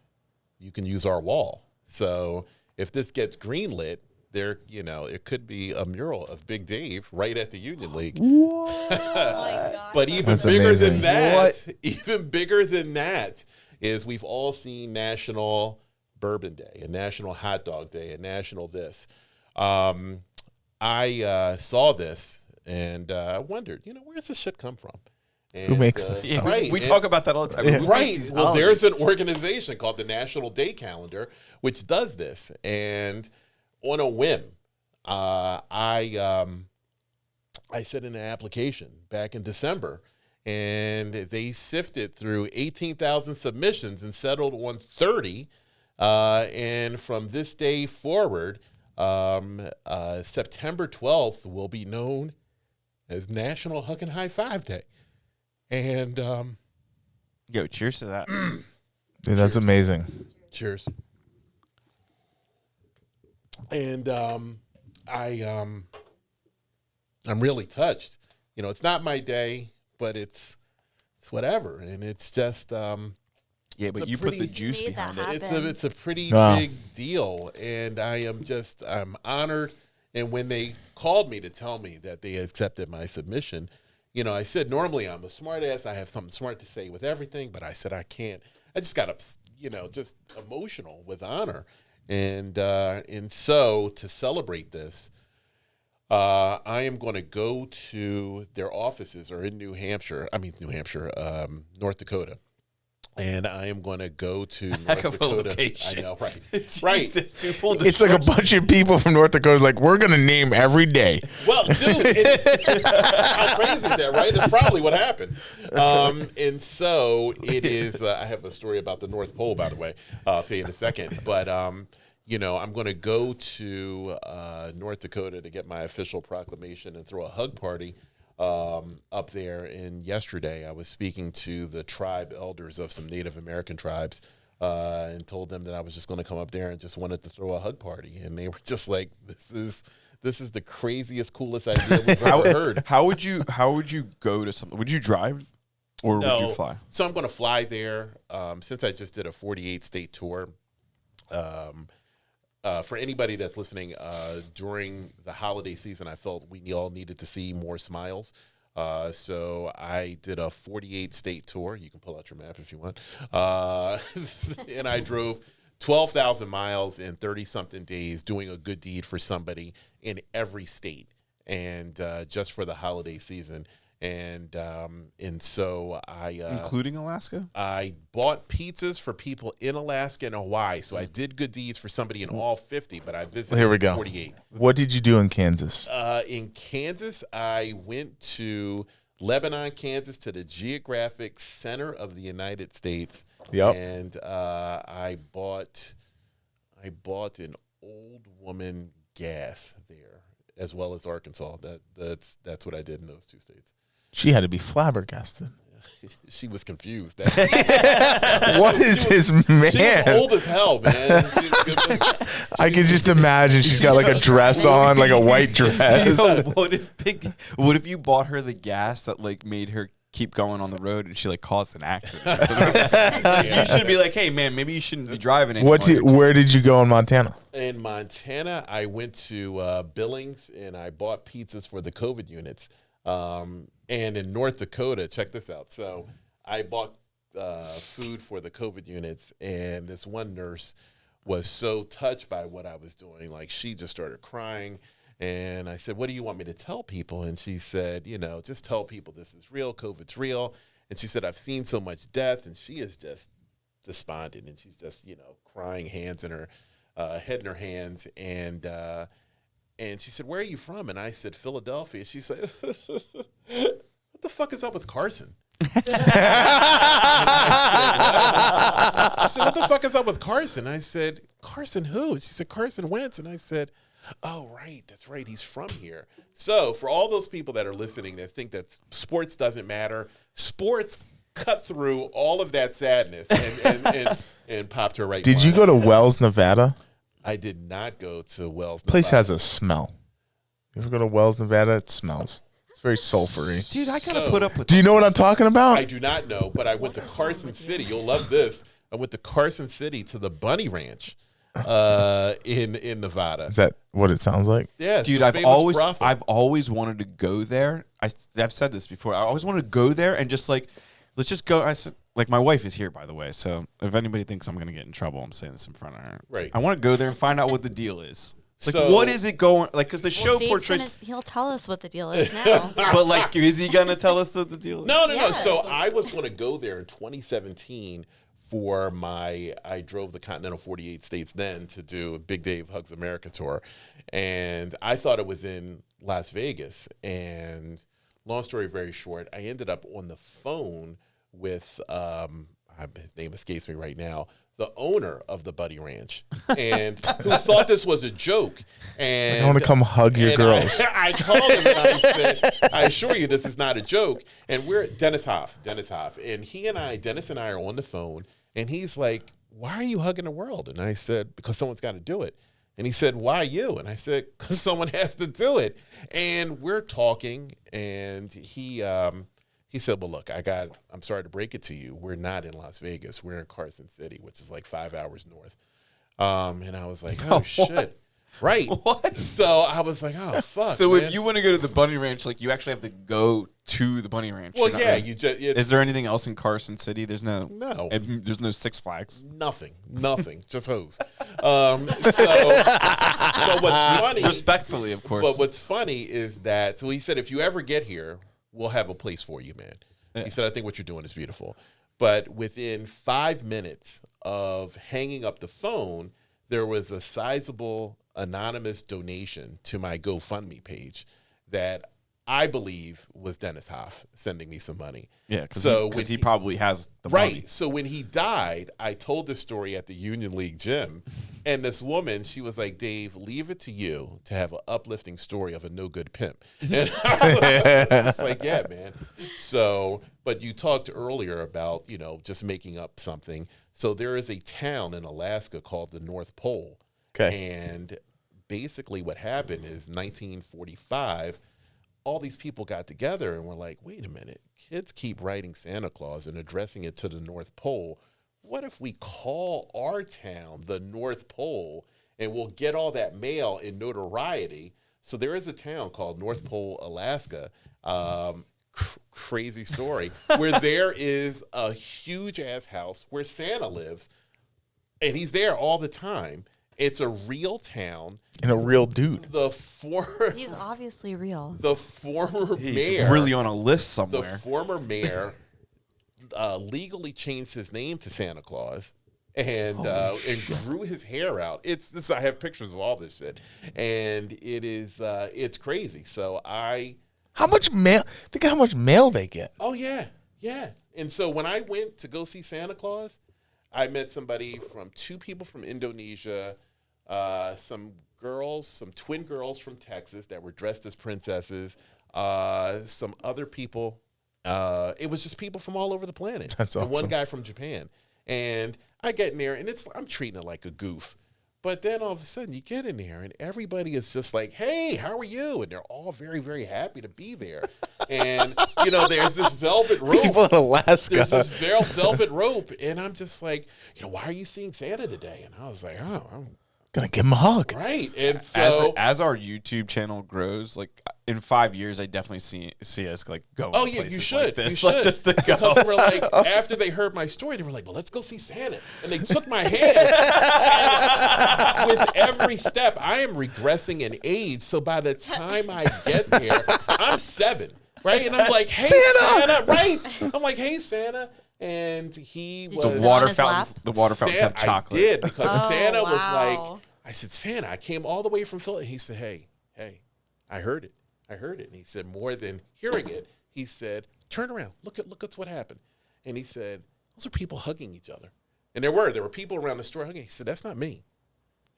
you can use our wall. So if this gets greenlit, it could be a mural of Big Dave right at the Union League. Oh my God. But even That's bigger amazing. than that, is we've all seen National Bourbon Day and National Hot Dog Day and National this. I saw this and wondered, where does this shit come from? And, who makes this stuff? Right. We talk about that all the time. Who makes Right. these Well, holidays? there's an organization called the National Day Calendar, which does this. And on a whim, I sent in an application back in December, and they sifted through 18,000 submissions and settled on 30. And from this day forward, September 12th will be known as National Hug and High Five Day. And Yo, cheers to that. Dude, that's amazing. cheers. And I'm really touched. You know, it's not my day, but it's whatever, and it's just Yeah, It's but a you put the pretty- juice Made that behind it. happen. it's a pretty Wow. big deal, and I'm honored. And when they called me to tell me that they accepted my submission, you know, I said normally I'm a smart ass. I have something smart to say with everything, but I said I can't. I just got just emotional with honor, and so to celebrate this, I am going to go to their offices are in North Dakota. And I am going to go to North Heck of a Dakota. location. I know, right? Right. Jesus, who pulled the It's like a bunch of people from North Dakota like, we're going to name every day. Well, dude, how crazy is that, right? That's probably what happened. And so it is. I have a story about the North Pole, by the way. I'll tell you in a second. But I'm going to go to North Dakota to get my official proclamation and throw a hug party up there. And yesterday I was speaking to the tribe elders of some Native American tribes and told them that I was just going to come up there and just wanted to throw a hug party. And they were just like, this is the craziest, coolest idea we've ever heard. How would you go to something? Would you drive or would you fly? So I'm going to fly there. Since I just did a 48 state tour, for anybody that's listening, during the holiday season, I felt we all needed to see more smiles. So I did a 48 state tour. You can pull out your map if you want. And I drove 12,000 miles in 30 something days doing a good deed for somebody in every state, and just for the holiday season. And so Including Alaska? I bought pizzas for people in Alaska and Hawaii. So I did good deeds for somebody in all 50, but I visited Here we go. 48. What did you do in Kansas? In Kansas, I went to Lebanon, Kansas, to the geographic center of the United States. Yep. And I bought an old woman gas there, as well as Arkansas. That's what I did in those two states. She had to be flabbergasted. She was confused. What is this She was man? old as hell, man. I can just imagine she's got like a dress on, like a white dress. Yo, what if you bought her the gas that like made her keep going on the road and she like caused an accident or something like that? You should be like, hey man, maybe you shouldn't be driving anymore. Where did you go in Montana? In Montana, I went to Billings and I bought pizzas for the COVID units. And in North Dakota, check this out. So I bought food for the COVID units, and this one nurse was so touched by what I was doing. Like, she just started crying. And I said, what do you want me to tell people? And she said, just tell people this is real. COVID's real. And she said, I've seen so much death. And she is just despondent. And she's just, crying, hands in her head in her hands. And she said, where are you from? And I said, Philadelphia. She said, what the fuck is up with Carson? She said, what the fuck is up with Carson? I said, Carson who? She said, Carson Wentz. And I said, oh, right. That's right. He's from here. So for all those people that are listening that think that sports doesn't matter, sports cut through all of that sadness and popped her right. Did you go to Wells, Nevada? I did not go to Wells, Place Nevada. has a smell. You ever go to Wells, Nevada? It smells. It's very sulfury. Dude, I gotta put up with Do you know what I'm talking about? I do not know, but I went to Carson City. You'll love this. I went to Carson City to the Bunny Ranch in Nevada. Is that what it sounds like? Yeah, Dude, I've always wanted to go there. I've said this before. I always wanted to go there and just like, let's just go. I said, like, my wife is here, by the way. So if anybody thinks I'm gonna get in trouble, I'm saying this in front of her. Right. I want to go there and find out what the deal is. Like, So- what is it going? Like, because the show Dave's portrays. he'll tell us what the deal is now. But like, is he gonna tell us what the deal is? No. Yes. So I was going to go there in 2017 for I drove the Continental 48 states then to do a Big Dave Hugs America tour. And I thought it was in Las Vegas. And long story very short, I ended up on the phone with, his name escapes me right now, the owner of the Buddy Ranch, and who thought this was a joke. And I want to come hug your girls. I called him and I said, I assure you this is not a joke. And we're Dennis Hoff. And Dennis and I are on the phone, and he's like, why are you hugging the world? And I said, because someone's got to do it. And he said, why you? And I said, because someone has to do it. And we're talking, and he said, well, look, I'm sorry to break it to you. We're not in Las Vegas. We're in Carson City, which is like 5 hours north. And I was like, oh, shit. Right. What? So I was like, oh, fuck. So man. if you want to go to the Bunny Ranch, like you actually have to go to the Bunny Ranch. Well, You're not yeah. really- You just, Is there anything else in Carson City? There's no. There's no Six Flags. nothing, just hose. So but what's funny, Respectfully, of course. but what's funny is that, so he said, if you ever get here, we'll have a place for you, man. Yeah. He said, I think what you're doing is beautiful. But within 5 minutes of hanging up the phone, there was a sizable anonymous donation to my GoFundMe page that I believe was Dennis Hoff sending me some money. Yeah, So because when he probably has the Right. money. So when he died, I told this story at the Union League gym. And this woman, she was like, Dave, leave it to you to have an uplifting story of a no good pimp. And I was just like, yeah, man. So, but you talked earlier about, just making up something. So there is a town in Alaska called the North Pole. Okay. And basically what happened is 1945, all these people got together and were like, wait a minute, kids keep writing Santa Claus and addressing it to the North Pole. What if we call our town the North Pole and we'll get all that mail and notoriety? So there is a town called North Pole, Alaska, crazy story, where there is a huge ass house where Santa lives, and he's there all the time. It's a real town. And a real dude. He's obviously real. The former He's mayor, really on a list the somewhere. former mayor, legally changed his name to Santa Claus, and grew his hair out. It's this. I have pictures of all this shit, and it's crazy. So How much mail? Think of how much mail they get. Oh yeah. And so when I went to go see Santa Claus, I met two people from Indonesia, some twin girls from Texas that were dressed as princesses, some other people. It was just people from all over the planet. That's And one awesome. guy from Japan. And I get in there, and I'm treating it like a goof. But then all of a sudden, you get in there, and everybody is just like, hey, how are you? And they're all very, very happy to be there. And, there's this velvet rope. People in Alaska. There's this velvet rope. And I'm just like, why are you seeing Santa today? And I was like, oh, I'm Gonna give him a hug. right. And so, As our YouTube channel grows, like in 5 years, I definitely see us like go. oh, to yeah, you places should. like this, You like, should. just to go. Because they were like, after they heard my story, they were like, well, let's go see Santa. And they took my hand. And with every step, I am regressing in age. So by the time I get there, I'm 7. Right? And I'm like, hey, Santa. Right? I'm like, hey, Santa. And he Did was. you The sit water on his fountains. lap? The water fountains have chocolate. I did, because Oh, Santa was wow. like, I said, Santa, I came all the way from Philly. He said, hey, I heard it. And he said, more than hearing it, he said, turn around. Look at what happened. And he said, those are people hugging each other. And there were people around the store hugging. He said, that's not me.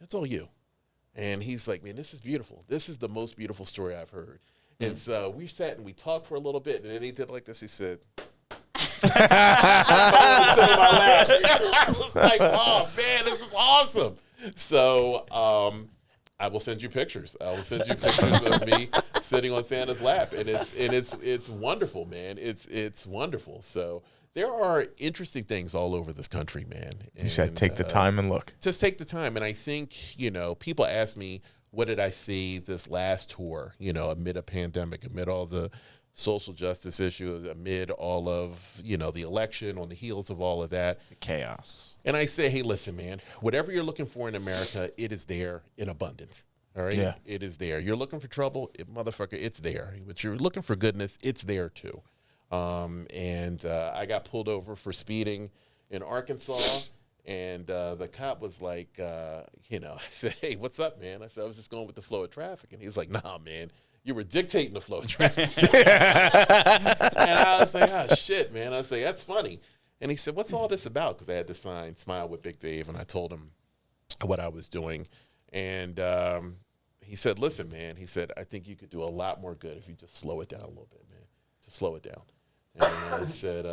That's all you. And he's like, man, this is beautiful. This is the most beautiful story I've heard. And so we sat and we talked for a little bit. And then he did like this. He said, I was like, oh man, this is awesome. So I will send you pictures. I will send you pictures of me sitting on Santa's lap, and it's wonderful, man. It's wonderful. So there are interesting things all over this country, man. You just gotta take the time and look. Just take the time. And I think, people ask me, what did I see this last tour, amid a pandemic, amid all the social justice issues, amid all of, the election, on the heels of all of that. The chaos. And I say, hey, listen, man, whatever you're looking for in America, it is there in abundance. All right? Yeah. It is there. You're looking for trouble, motherfucker, it's there. But you're looking for goodness, it's there too. I got pulled over for speeding in Arkansas. And the cop was like, I said, hey, what's up, man? I said, I was just going with the flow of traffic. And he was like, nah, man, you were dictating the flow of traffic. And I was like, oh, shit, man. I was like, that's funny. And he said, what's all this about? Because I had to sign Smile with Big Dave, and I told him what I was doing. And he said, listen, man, he said, I think you could do a lot more good if you just slow it down a little bit, man. Just slow it down. And I said,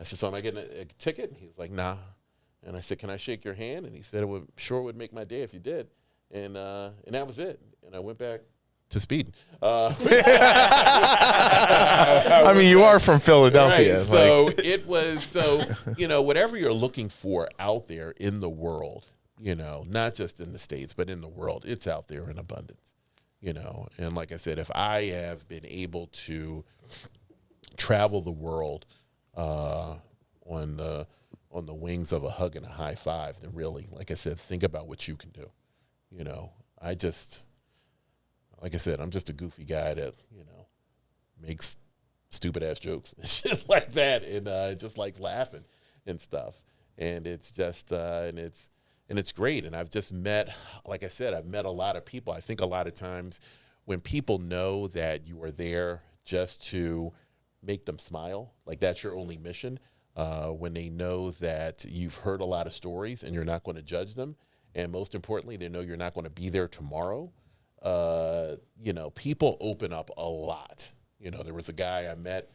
so am I getting a ticket? He was like, nah. And I said, can I shake your hand? And he said, it would make my day if you did. And that was it. And I went back to speed. I mean, you are from Philadelphia. Right. So it was, whatever you're looking for out there in the world, not just in the States, but in the world, it's out there in abundance, And like I said, if I have been able to travel the world on the wings of a hug and a high five, then really, like I said, think about what you can do. Like I said, I'm just a goofy guy that, makes stupid ass jokes and shit like that, and just like laughing and stuff. And it's just, and it's great. And I've just met, like I said, I've met a lot of people. I think a lot of times when people know that you are there just to make them smile, like that's your only mission, when they know that you've heard a lot of stories and you're not going to judge them, and most importantly, they know you're not going to be there tomorrow, people open up a lot. There was a guy I met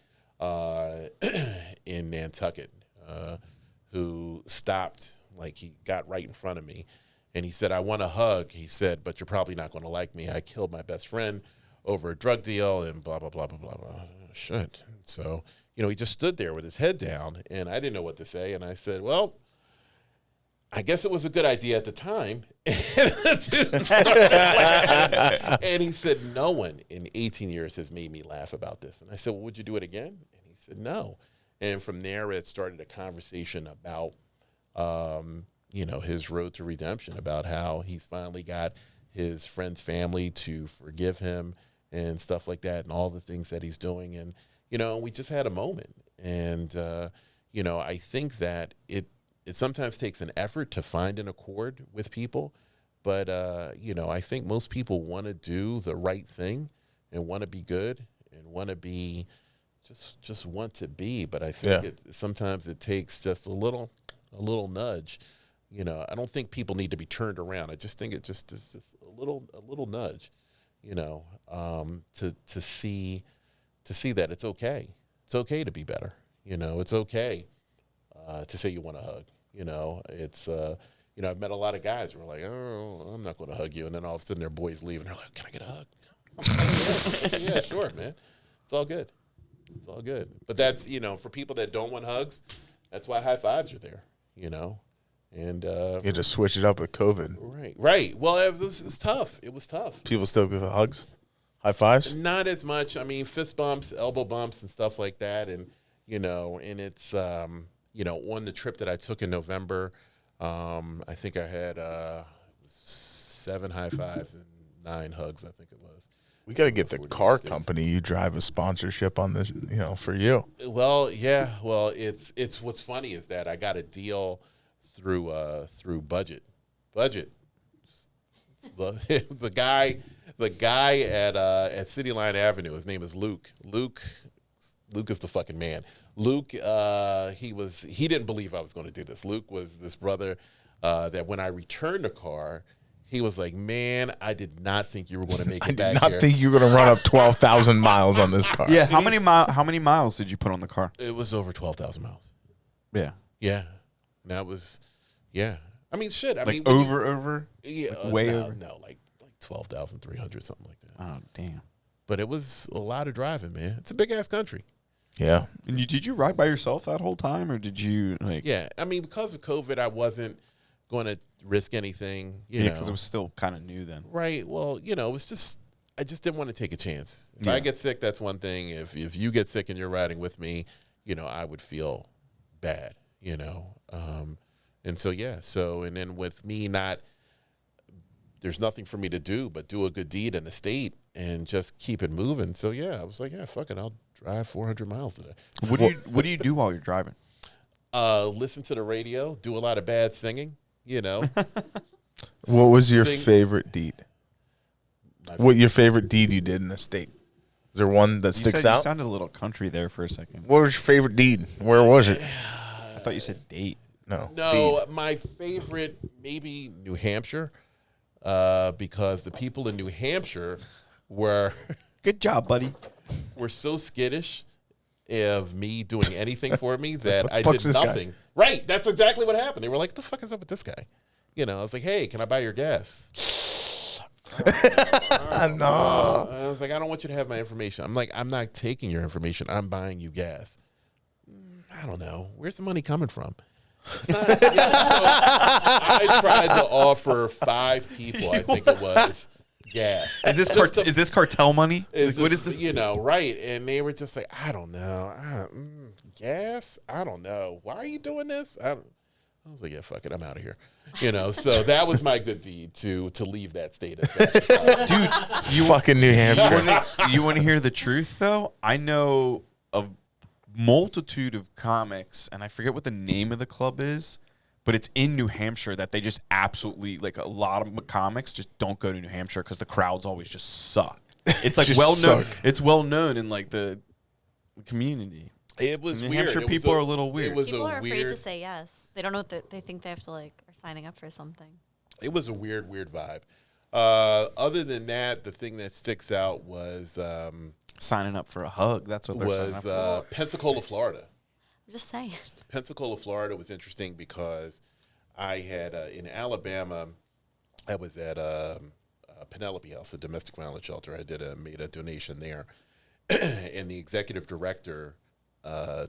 in Nantucket who stopped, like he got right in front of me, and he said, I want a hug. He said, but you're probably not going to like me. I killed my best friend over a drug deal and blah, blah, blah, blah, blah, blah. Shit. So, he just stood there with his head down, and I didn't know what to say. And I said, well, I guess it was a good idea at the time. And he said, no one in 18 years has made me laugh about this. And I said, well, would you do it again? And he said, no. And from there, it started a conversation about, his road to redemption, about how he's finally got his friend's family to forgive him and stuff like that, and all the things that he's doing. And, we just had a moment. And, I think that it sometimes takes an effort to find an accord with people. But, I think most people want to do the right thing and want to be good and want to be just want to be. But I think sometimes it takes just a little nudge. I don't think people need to be turned around. I just think it just is just a little nudge, to see that it's okay. It's okay to be better. It's okay to say you want a hug. It's I've met a lot of guys who are like, oh, I'm not going to hug you, and then all of a sudden their boys leave and they're like, can I get a hug? Yeah, sure, man. It's all good. It's all good. But that's for people that don't want hugs, that's why high fives are there. And you had to switch it up with COVID. Right. Well, it was tough. It was tough. People still give hugs, high fives. Not as much. I mean, fist bumps, elbow bumps, and stuff like that. And and it's on the trip that I took in November, I think I had 7 high fives and 9 hugs. I think it was. We got to get the car company you drive a sponsorship on this, for you. Well, yeah. Well, it's what's funny is that I got a deal through Budget. The guy at City Line Avenue, his name is Luke. Luke is the fucking man. Luke, he didn't believe I was going to do this. Luke was this brother that when I returned the car, he was like, man, I did not think you were going to make it back here. I did not think you were going to run up 12,000 miles on this car. Yeah, how many miles did you put on the car? It was over 12,000 miles. Yeah. Yeah. That was, yeah. I mean, shit. I mean, over? Yeah. Like way over? No, like 12,300, something like that. Oh, damn. But it was a lot of driving, man. It's a big-ass country. Yeah. And did you ride by yourself that whole time, or did you, like... Yeah. I mean, because of COVID, I wasn't going to risk anything, you know. because it was still kind of new then. Right. Well, it was just... I just didn't want to take a chance. If I get sick, that's one thing. If you get sick and you're riding with me, I would feel bad, And so, yeah. So, and then with me there's nothing for me to do but do a good deed in the state and just keep it moving. So, yeah, I was like, yeah, fuck it. I'll drive 400 miles today. What do you do while you're driving? Listen to the radio, do a lot of bad singing, What was your favorite deed? What your favorite deed you did in the state? Is there one that sticks out? You sounded a little country there for a second. What was your favorite deed? Where was it? thought you said date. No, my favorite, maybe New Hampshire, because the people in New Hampshire were Good job, buddy. were so skittish of me doing anything for me that I fuck's did this guy? nothing. Right, that's exactly what happened. They were like, "What the fuck is up with this guy?" You know, I was like, "Hey, can I buy your gas?" No. I was like, "I don't want you to have my information." I'm like, "I'm not taking your information. I'm buying you gas." I don't know. Where's the money coming from? It's not. So I tried to offer 5 people, I think it was, gas. Is this cartel money? What is this? You know, right? And they were just like, I don't know. Gas? I don't know. Why are you doing this? I was like, yeah, fuck it. I'm out of here. You know, so that was my good deed to leave that state. Dude, You fucking New Hampshire. you want to hear the truth, though? I know of multitude of comics, and I forget what the name of the club is, but it's in New Hampshire that they just absolutely, like, a lot of comics just don't go to New Hampshire because the crowds always just suck. It's like Just well known. suck. It's well known in like the community. It was New weird. Hampshire It was people are a little weird. It was People a are afraid weird. to say yes. They don't know what they think they have to like are signing up for something. It was a weird vibe. Other than that, the thing that sticks out was Signing up for a hug. That's what they're signing up for. Pensacola, Florida. I'm just saying. Pensacola, Florida was interesting because I had in Alabama, I was at Penelope House, a domestic violence shelter. I made a donation there, and the executive director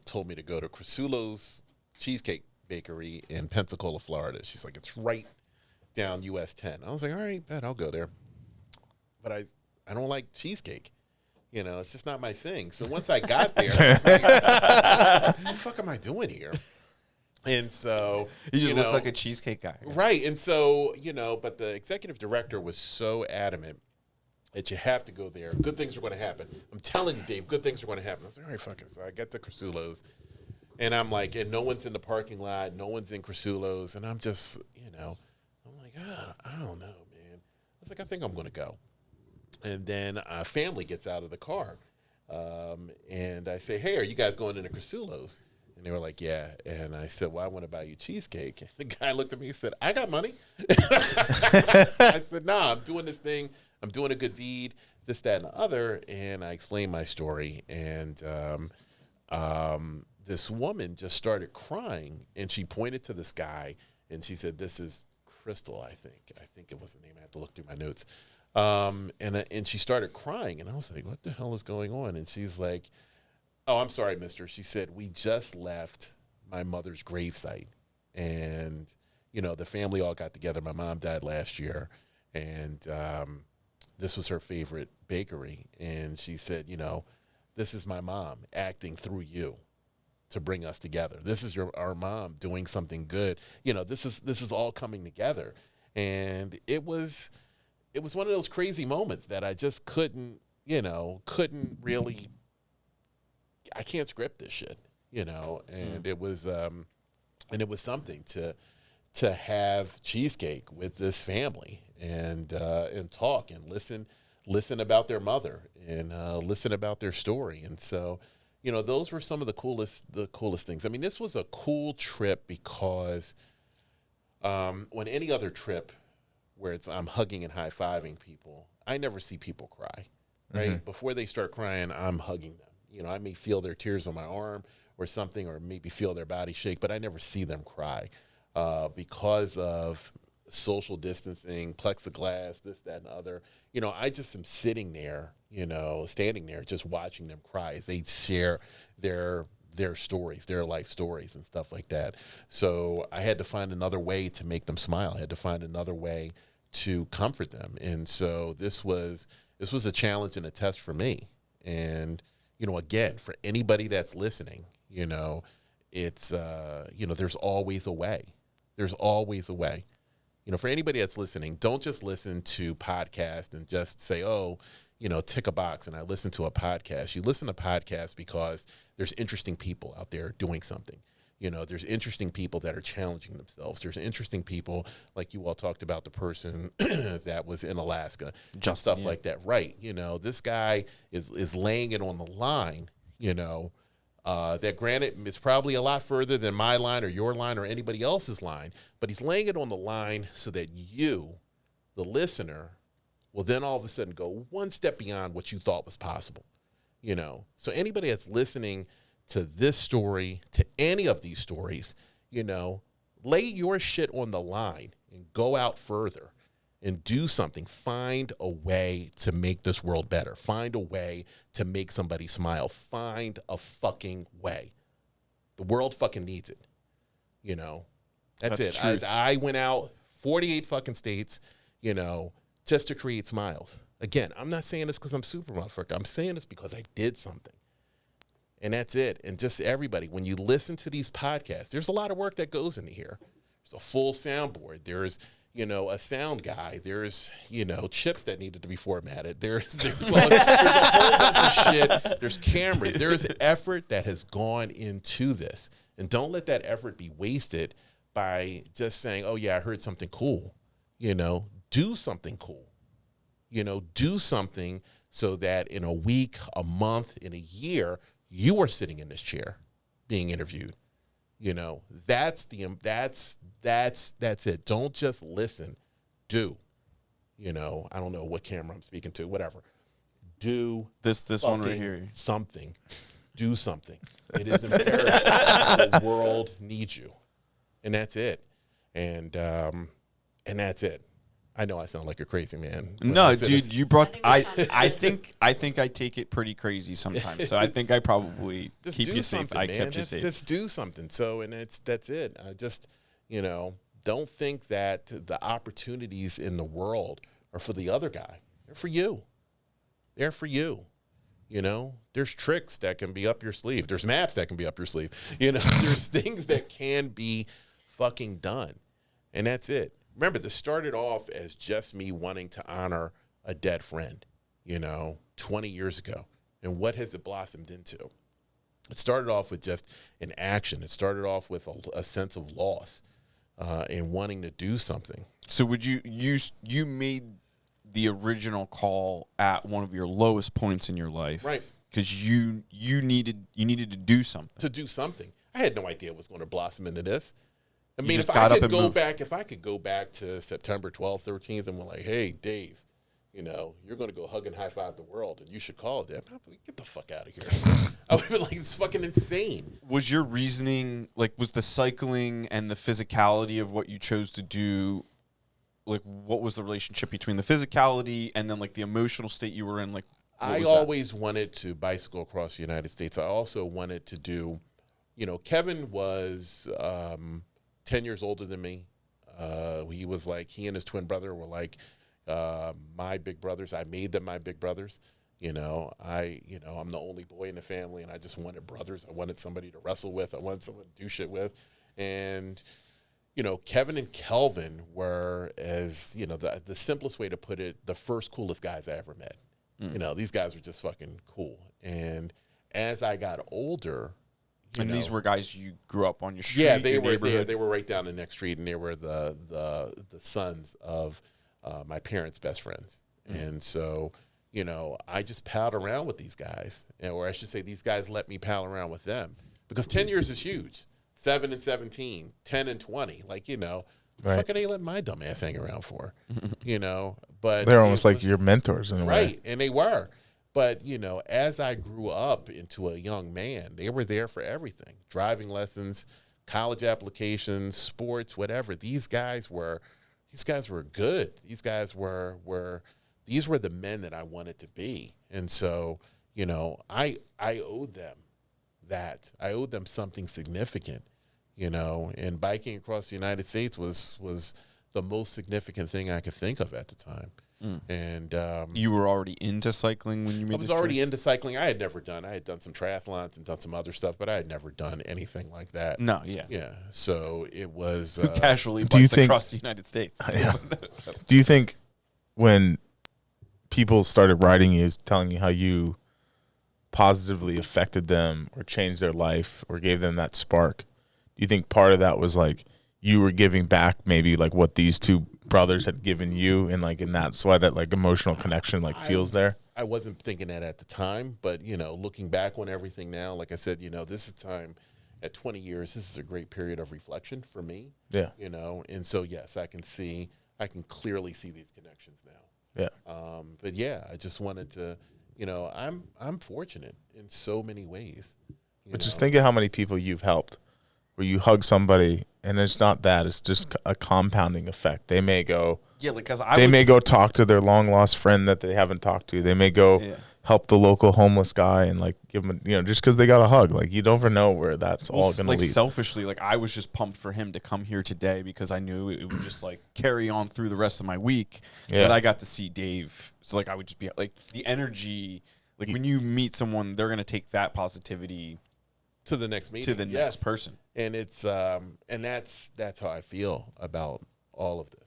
told me to go to Crasulo's Cheesecake Bakery in Pensacola, Florida. She's like, it's right down US 10. I was like, all right, bet I'll go there, but I don't like cheesecake. You know, it's just not my thing. So once I got there, I was like, what the fuck am I doing here? And so, You just look know, like a cheesecake guy. right. And so, but the executive director was so adamant that you have to go there. Good things are going to happen. I'm telling you, Dave, good things are going to happen. I was like, all right, fuck it. So I get to Crasulo's, and I'm like, and no one's in the parking lot. No one's in Crasulo's. And I'm just, I'm like, I don't know, man. I was like, I think I'm going to go. And then a family gets out of the car. And I say, hey, are you guys going into Crasulo's? And they were like, yeah. And I said, well, I want to buy you cheesecake. And the guy looked at me and said, I got money. I said, nah, I'm doing this thing. I'm doing a good deed, this, that, and the other. And I explained my story. And this woman just started crying. And she pointed to this guy. And she said, this is Crystal, I think. I think it was the name. I have to look through my notes. And she started crying. And I was like, what the hell is going on? And she's like, oh, I'm sorry, mister. She said, we just left my mother's gravesite. And, the family all got together. My mom died last year. And this was her favorite bakery. And she said, this is my mom acting through you to bring us together. This is our mom doing something good. This is all coming together. And it was one of those crazy moments that I just couldn't really, I can't script this shit, and it was something to have cheesecake with this family and talk and listen about their mother and listen about their story. And so, those were some of the coolest things. I mean, this was a cool trip because when any other trip where I'm hugging and high-fiving people, I never see people cry, right? Mm-hmm. Before they start crying, I'm hugging them. I may feel their tears on my arm or something, or maybe feel their body shake, but I never see them cry because of social distancing, plexiglass, this, that, and the other. I just am sitting there, standing there, just watching them cry as they share their stories, their life stories and stuff like that. So I had to find another way to make them smile. I had to find another way to comfort them. And so this was a challenge and a test for me. And, again, for anybody that's listening, it's, there's always a way. There's always a way. For anybody that's listening, don't just listen to podcasts and just say, oh, tick a box and I listen to a podcast. You listen to podcasts because there's interesting people out there doing something. There's interesting people that are challenging themselves. There's interesting people, like you all talked about the person that was in Alaska, just stuff like that. Right. This guy is laying it on the line, that granted, it's probably a lot further than my line or your line or anybody else's line, but he's laying it on the line so that you, the listener, will then all of a sudden go one step beyond what you thought was possible. You know, so anybody that's listening to this story, to any of these stories, you know, lay your shit on the line and go out further and do something. Find a way to make this world better. Find a way to make somebody smile. Find a fucking way. The world fucking needs it. You know, that's it. Truth. I went out 48 fucking states, you know, just to create smiles. Again, I'm not saying this because I'm super motherfucker. I'm saying this because I did something. And that's it. And just everybody, when you listen to these podcasts, there's a lot of work that goes into here. There's a full soundboard. There's, you know, a sound guy. There's, you know, chips that needed to be formatted. There's a whole bunch of shit. There's cameras. There's effort that has gone into this. And don't let that effort be wasted by just saying, oh, yeah, I heard something cool. You know, do something cool. You know, do something so that in a week, a month, in a year, you are sitting in this chair being interviewed. You know, that's it. Don't just listen. Do. You know, I don't know what camera I'm speaking to, whatever. Do This one right here. something. Do something. It is imperative. The world needs you. And that's it. And that's it. I know I sound like a crazy man. No, dude, you brought. I think I take it pretty crazy sometimes. So I think I probably just keep do you safe. something, I man. kept you safe. Just do something. So, and that's it. I just, you know, don't think that the opportunities in the world are for the other guy. They're for you. They're for you. You know, there's tricks that can be up your sleeve. There's maps that can be up your sleeve. You know, there's things that can be fucking done. And that's it. Remember, this started off as just me wanting to honor a dead friend, you know, 20 years ago. And what has it blossomed into? It started off with just an action. It started off with a sense of loss and wanting to do something. So would you made the original call at one of your lowest points in your life, Right? Because you needed to do something. To do something. I had no idea it was going to blossom into this. I You mean, just if got I up could and moved. if I could go back to September 12th, 13th, and we're like, hey, Dave, you know, you're going to go hug and high five the world, and you should call it that. Get the fuck out of here. I would have been like, it's fucking insane. Was your reasoning, like, was the cycling and the physicality of what you chose to do, like, what was the relationship between the physicality and then, like, the emotional state you were in? Like, I always wanted to bicycle across the United States. I also wanted to do, you know, Kevin was 10 years older than me. He was like, he and his twin brother were like my big brothers. I made them my big brothers. I'm the only boy in the family, and I just wanted brothers. I wanted somebody to wrestle with. I wanted someone to do shit with. And, you know, Kevin and Kelvin were, as, you know, the simplest way to put it, the first coolest guys I ever met. You know, these guys were just fucking cool. And as I got older, these were guys you grew up on your street. yeah, your neighborhood? they were right down the next street, and they were the sons of my parents' best friends. And so, you know, I just palled around with these guys, or I should say, these guys let me pal around with them, because 10 years is huge. 7 and 17, 10 and 20, like, you know, Right. fucking ain't letting my dumb ass hang around for, you know. But They're almost it like was- your mentors in a way. right, and they were. But, you know, as I grew up into a young man, they were there for everything. Driving lessons, college applications, sports, whatever. These guys were good. These guys these were the men that I wanted to be. And so, you know, I owed them that. I owed them something significant, you know, and biking across the United States was the most significant thing I could think of at the time. And You were already into cycling when you made I was this already choice? into cycling. I had done some triathlons and done some other stuff, but I had never done anything like that. No, yeah. Yeah. So it was Who casually Do you bikes think- across the United States? Yeah. Do you think when people started writing you, telling you how you positively affected them or changed their life or gave them that spark, do you think part of that was like you were giving back maybe like what these two brothers had given you, and that's why that like emotional connection feels there? I wasn't thinking that at the time, but looking back on everything now, like I said, this is time at 20 years. This is a great period of reflection for me. Yeah. And so yes, I can clearly see these connections now. Yeah. But yeah, I just wanted to, I'm fortunate in so many ways. But just think of how many people you've helped, where you hug somebody and it's not that, it's just a compounding effect. They may go, may go talk to their long lost friend that they haven't talked to. They may go help the local homeless guy and like give him, just because they got a hug. Like you don't ever know where that's all going to lead. Selfishly, like I was just pumped for him to come here today because I knew it would just like carry on through the rest of my week. Yeah. But I got to see Dave, so like I would just be like the energy. Like when you meet someone, they're gonna take that positivity to the next meeting, to the next person, and it's and that's how I feel about all of this.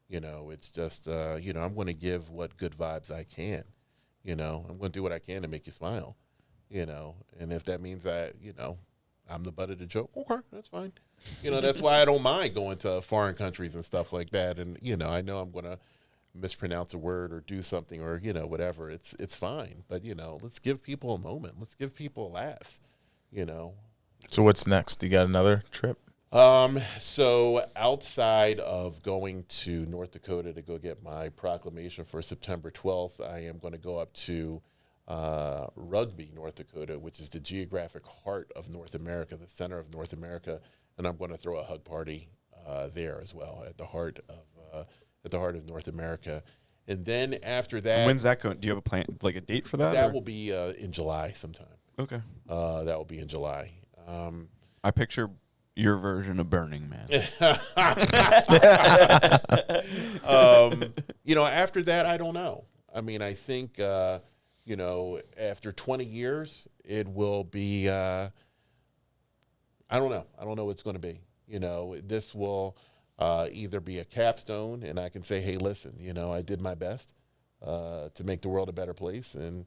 It's just I'm going to give what good vibes I can. I'm going to do what I can to make you smile. And if that means that I'm the butt of the joke, okay, that's fine. That's why I don't mind going to foreign countries and stuff like that. And I know I'm going to mispronounce a word or do something or whatever. It's fine. But let's give people a moment. Let's give people laughs. So what's next? You got another trip? So outside of going to North Dakota to go get my proclamation for September 12th, I am going to go up to Rugby, North Dakota, which is the geographic heart of North America, the center of North America, and I'm going to throw a hug party there as well at the heart of North America. And then after that, when's that going? Do you have a plan, like a date for that? That will be in July sometime. Okay. That will be in July. I picture your version of Burning Man. After that, I don't know. I mean, I think, after 20 years, it will be, I don't know. I don't know what it's going to be. This will either be a capstone and I can say, hey, listen, I did my best to make the world a better place and,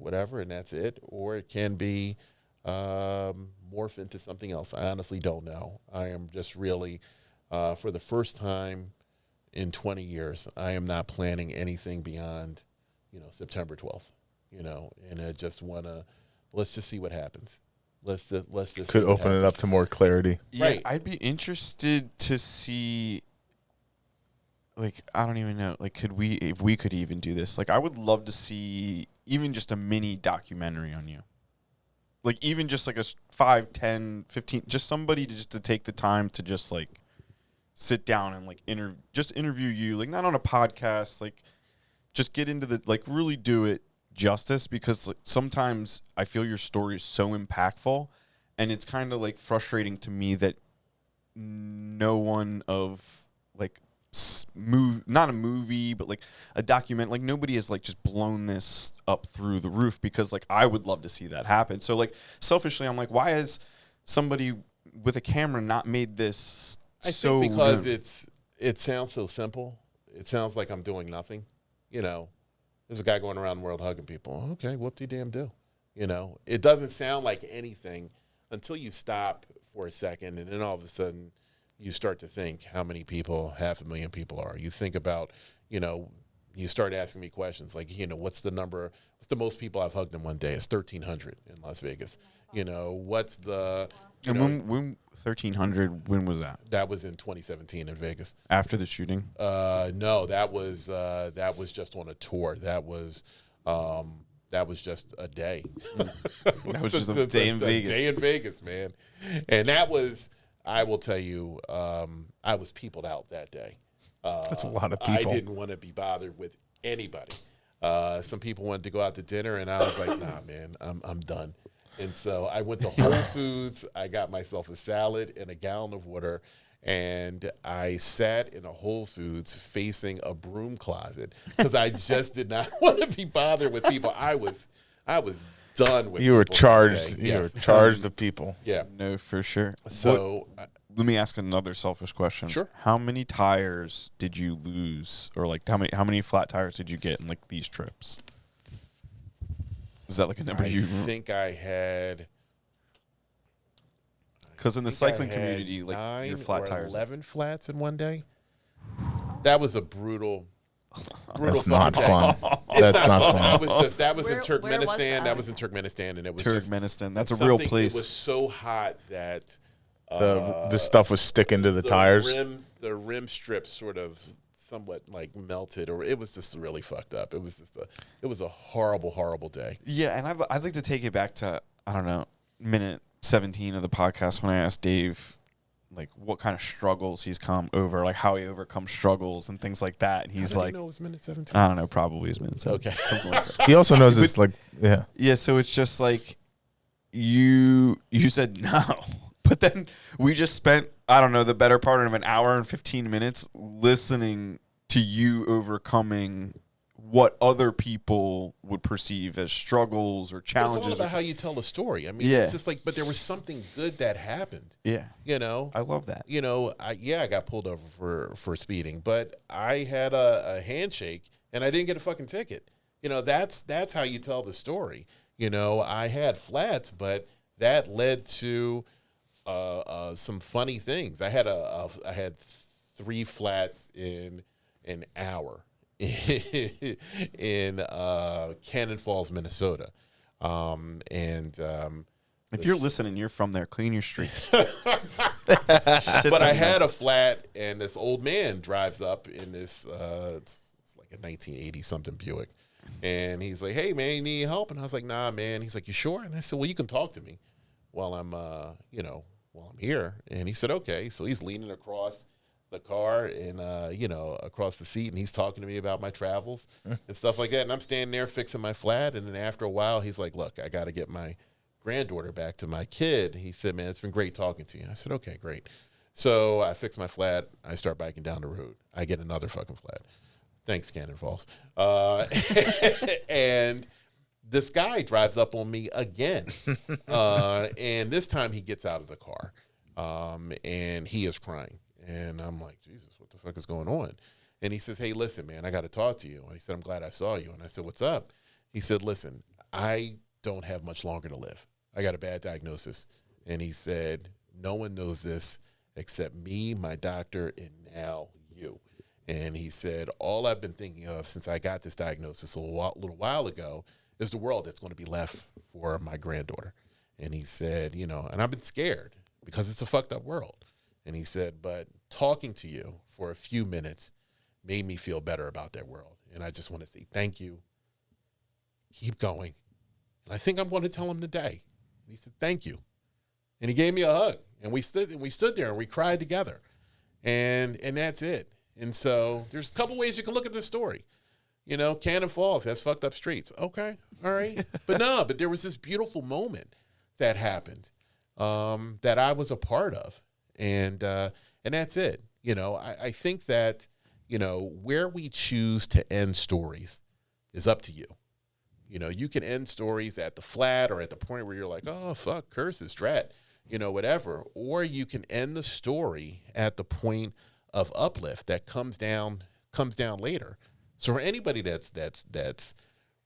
whatever, and that's it. Or it can be morph into something else. I honestly don't know. I am just really, for the first time in 20 years, I am not planning anything beyond, September 12th, and I just want to, let's just see what happens. Let's just could open it up to more clarity. Yeah, right. I'd be interested to see, like, I don't even know, like, if we could even do this, like, I would love to see even just a mini documentary on you. Like, even just like a 5, 10, 15, just somebody to take the time to just like sit down and like interview you, like not on a podcast, like just get into the, like really do it justice, because like, sometimes I feel your story is so impactful and it's kind of like frustrating to me that no one of like not a movie, but like a document, like nobody has like just blown this up through the roof, because like I would love to see that happen. So like selfishly, I'm like, why has somebody with a camera not made this? I think because it sounds so simple. It sounds like I'm doing nothing. There's a guy going around the world hugging people. Okay, whoop-de-damn-do. It doesn't sound like anything until you stop for a second, and then all of a sudden you start to think how many people, 500,000 people are. You think about, you start asking me questions like, what's the most people I've hugged in one day? It's 1,300 in Las Vegas. What's the... And when 1,300, when was that? That was in 2017 in Vegas. After the shooting? No, that was just on a tour. That was just a day. That was just a day in Vegas. A day in Vegas, man. And that was... I will tell you, I was peopled out that day. That's a lot of people. I didn't want to be bothered with anybody. Some people wanted to go out to dinner, and I was like, nah, man, I'm done. And so I went to Whole Foods. I got myself a salad and a gallon of water, and I sat in a Whole Foods facing a broom closet because I just did not want to be bothered with people. I was done with. You were people charged. that day. You were charged of people. Yeah. No, for sure. So let me ask another selfish question. Sure. How many tires did you lose, or like how many flat tires did you get in like these trips? Is that like a number I think I had. Because in the cycling community, like your flat tires, 11 flats in one day. That was a brutal. That's not fucking day. fun. It's That's not That fun. was in Where was Turkmenistan. That was in that? Turkmenistan, and it was Turkmenistan. That's a something- real place. It was so hot that The stuff was sticking to the tires. The rim strips sort of somewhat like melted, or it was just really fucked up. It was a horrible, horrible day. Yeah, and I'd like to take it back to, I don't know, minute 17 of the podcast when I asked Dave, like, what kind of struggles he's come over, like how he overcomes struggles and things like that. And he's How did like, you know it was minute 17? I don't know, probably his minute 17. Okay. Something like that. He also knows it's like, yeah. Yeah, so it's just like you said no. But then we just spent, I don't know, the better part of an hour and 15 minutes listening to you overcoming what other people would perceive as struggles or It's challenges. all about how you tell the story. I mean, Yeah. it's just like, but there was something good that happened. Yeah. You know, I love that. you know, I got pulled over for speeding, but I had a handshake and I didn't get a fucking ticket. You know, that's how you tell the story. You know, I had flats, but that led to some funny things. I had 3 flats in an hour in Cannon Falls, Minnesota, If you're listening, you're from there. Clean your streets. but I had a flat, and this old man drives up in this, it's like a 1980 something Buick, and he's like, "Hey man, you need help?" And I was like, "Nah, man." He's like, "You sure?" And I said, "Well, you can talk to me while I'm, while I'm here." And he said, "Okay." So he's leaning across the car and across the seat, and he's talking to me about my travels and stuff like that. And I'm standing there fixing my flat, and then after a while, he's like, "Look, I got to get my granddaughter back to my kid." He said, "Man, it's been great talking to you." I said, "Okay, great." So I fix my flat. I start biking down the road. I get another fucking flat. Thanks, Cannon Falls. And this guy drives up on me again. And this time he gets out of the car. And he is crying. And I'm like, Jesus, what the fuck is going on? And he says, "Hey, listen, man, I got to talk to you." And he said, "I'm glad I saw you." And I said, "What's up?" He said, "Listen, I don't have much longer to live. I got a bad diagnosis." And he said, "No one knows this except me, my doctor, and now you." And he said, "All I've been thinking of since I got this diagnosis a little while ago is the world that's going to be left for my granddaughter." And he said, and I've been scared because it's a fucked up world. And he said, "But talking to you for a few minutes made me feel better about that world. And I just want to say thank you. Keep going. And I think I'm going to tell him today." And he said, "Thank you." And he gave me a hug. And we stood there and we cried together. And that's it. And so there's a couple ways you can look at this story. Cannon Falls has fucked up streets. Okay. All right. But there was this beautiful moment that happened that I was a part of. And that's it. I think that, where we choose to end stories is up to you. You can end stories at the flat or at the point where you're like, "Oh, fuck, curses, drat," whatever. Or you can end the story at the point of uplift that comes down later. So for anybody that's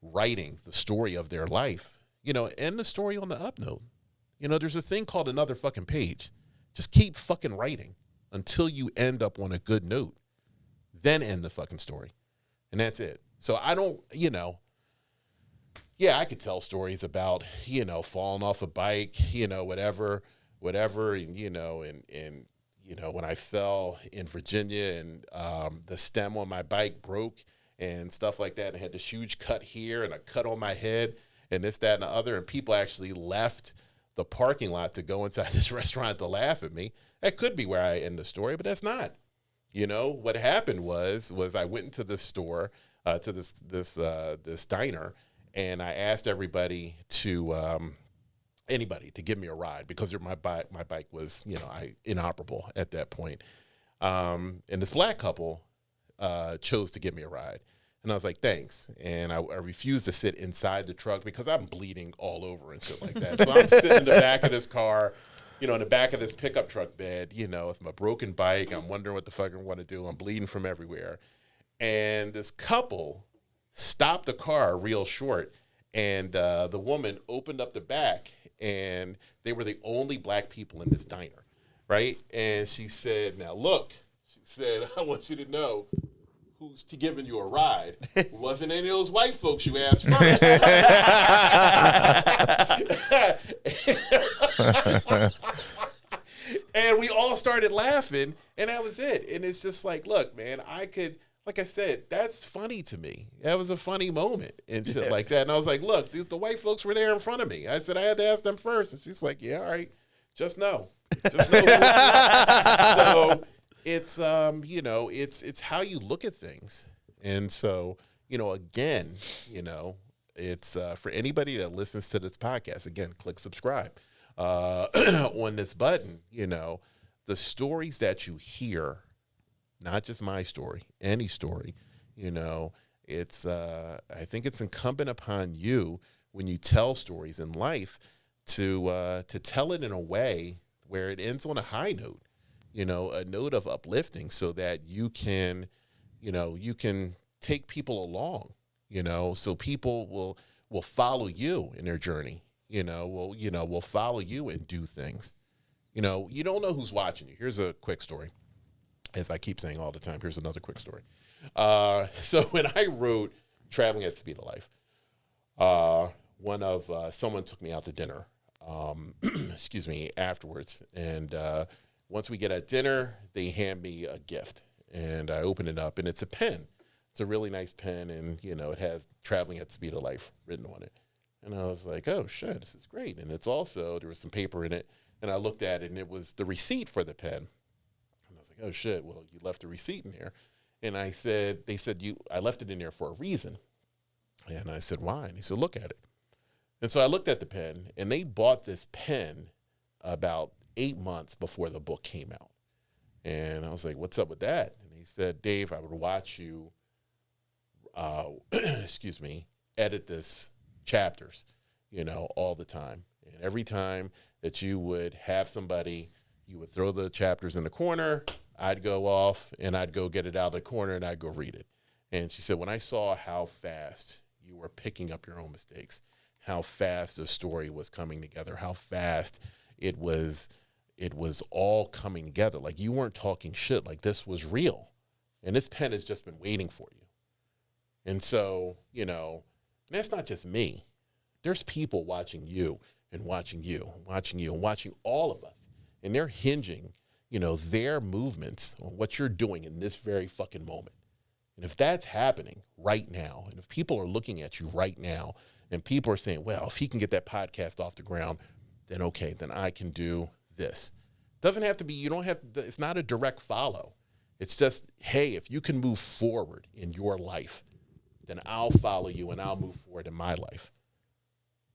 writing the story of their life, end the story on the up note. There's a thing called another fucking page. Just keep fucking writing until you end up on a good note. Then end the fucking story. And that's it. So I don't, I could tell stories about, falling off a bike, whatever, and when I fell in Virginia and the stem on my bike broke and stuff like that, and I had this huge cut here and a cut on my head and this, that, and the other, and people actually left the parking lot to go inside this restaurant to laugh at me. That could be where I end the story, but that's not. What happened was I went into this store, to this diner, and I asked everybody anybody to give me a ride because my bike was, inoperable at that point. And this black couple chose to give me a ride. And I was like, "Thanks." And I refused to sit inside the truck because I'm bleeding all over and shit like that. So I'm sitting in the back of this car, in the back of this pickup truck bed, with my broken bike. I'm wondering what the fuck I want to do. I'm bleeding from everywhere. And this couple stopped the car real short. And the woman opened up the back, and they were the only black people in this diner, right? And she said, "Now look," she said, "I want you to know who to giving you a ride. It wasn't any of those white folks you asked first. And we all started laughing, and that was it. And it's just like, look, man, like I said, that's funny to me. That was a funny moment and shit like that. And I was like, look, the white folks were there in front of me. I said, I had to ask them first. And she's like, yeah, all right. Just know. Just know. So it's, it's how you look at things. And so, again, it's for anybody that listens to this podcast, again, click subscribe on this button. The stories that you hear, not just my story, any story, it's, I think it's incumbent upon you when you tell stories in life to tell it in a way where it ends on a high note, a note of uplifting, so that you can take people along, so people will follow you in their journey, will follow you and do things. You don't know who's watching you. Here's a quick story. As I keep saying all the time, here's another quick story. So when I wrote Traveling at the Speed of Life, someone took me out to dinner, afterwards. And once we get at dinner, they hand me a gift, and I open it up, and it's a pen. It's a really nice pen, and, it has Traveling at the Speed of Life written on it. And I was like, oh, shit, this is great. And it's also, there was some paper in it, and I looked at it, and it was the receipt for the pen. And I was like, oh, shit, well, you left a receipt in there. And they said, I left it in there for a reason. And I said, why? And he said, look at it. And so I looked at the pen, and they bought this pen about 8 months before the book came out. And I was like, what's up with that? And he said, Dave, I would watch you, edit this chapters, all the time. And every time that you would have somebody, you would throw the chapters in the corner, I'd go off, and I'd go get it out of the corner, and I'd go read it. And she said, when I saw how fast you were picking up your own mistakes, how fast the story was coming together, how fast it was all coming together. Like, you weren't talking shit. Like, this was real. And this pen has just been waiting for you. And so, and that's not just me. There's people watching you and watching you and watching you and watching all of us. And they're hinging, their movements on what you're doing in this very fucking moment. And if that's happening right now, and if people are looking at you right now, and people are saying, well, if he can get that podcast off the ground, then okay, then I can do this. Doesn't have to be, it's not a direct follow. It's just, hey, if you can move forward in your life, then I'll follow you and I'll move forward in my life.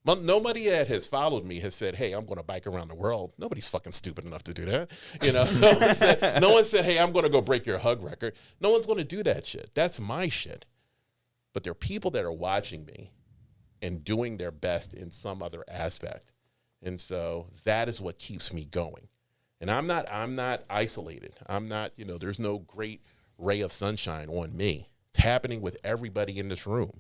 Nobody that has followed me has said, hey, I'm going to bike around the world. Nobody's fucking stupid enough to do that. No one said, hey, I'm going to go break your hug record. No one's going to do that shit. That's my shit. But there are people that are watching me and doing their best in some other aspect. And so that is what keeps me going. And I'm not isolated. I'm not, there's no great ray of sunshine on me. It's happening with everybody in this room,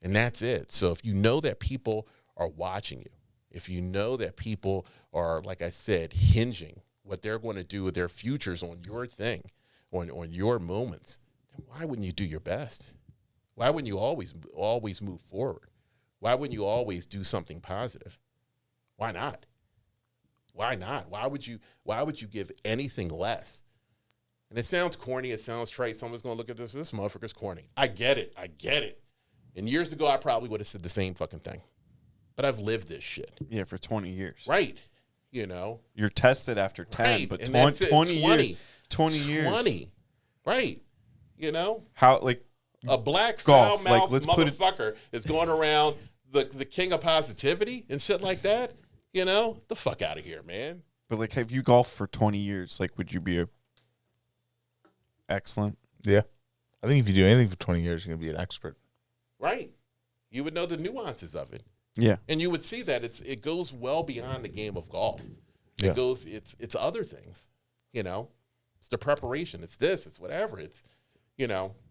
and that's it. So if you know that people are watching you, if you know that people are, like I said, hinging what they're going to do with their futures on your thing, on your moments, then why wouldn't you do your best? Why wouldn't you always move forward? Why wouldn't you always do something positive? Why not? Why not? Why would you give anything less? And it sounds corny. It sounds trite. Someone's going to look at this motherfucker's corny. I get it. And years ago, I probably would have said the same fucking thing. But I've lived this shit. Yeah, for 20 years. Right. You're tested after 10, right. but And 20 years. 20 years. 20. Right. How, like, a black golf, foul-mouthed like, let's put it- motherfucker is going around the king of positivity and shit like that. The fuck out of here, man. But, like, have you golfed for 20 years? Like, would you be excellent? Yeah. I think if you do anything for 20 years, you're going to be an expert. Right. You would know the nuances of it. Yeah. And you would see that it goes well beyond the game of golf. Yeah. It's other things, It's the preparation. It's this. It's whatever. It's,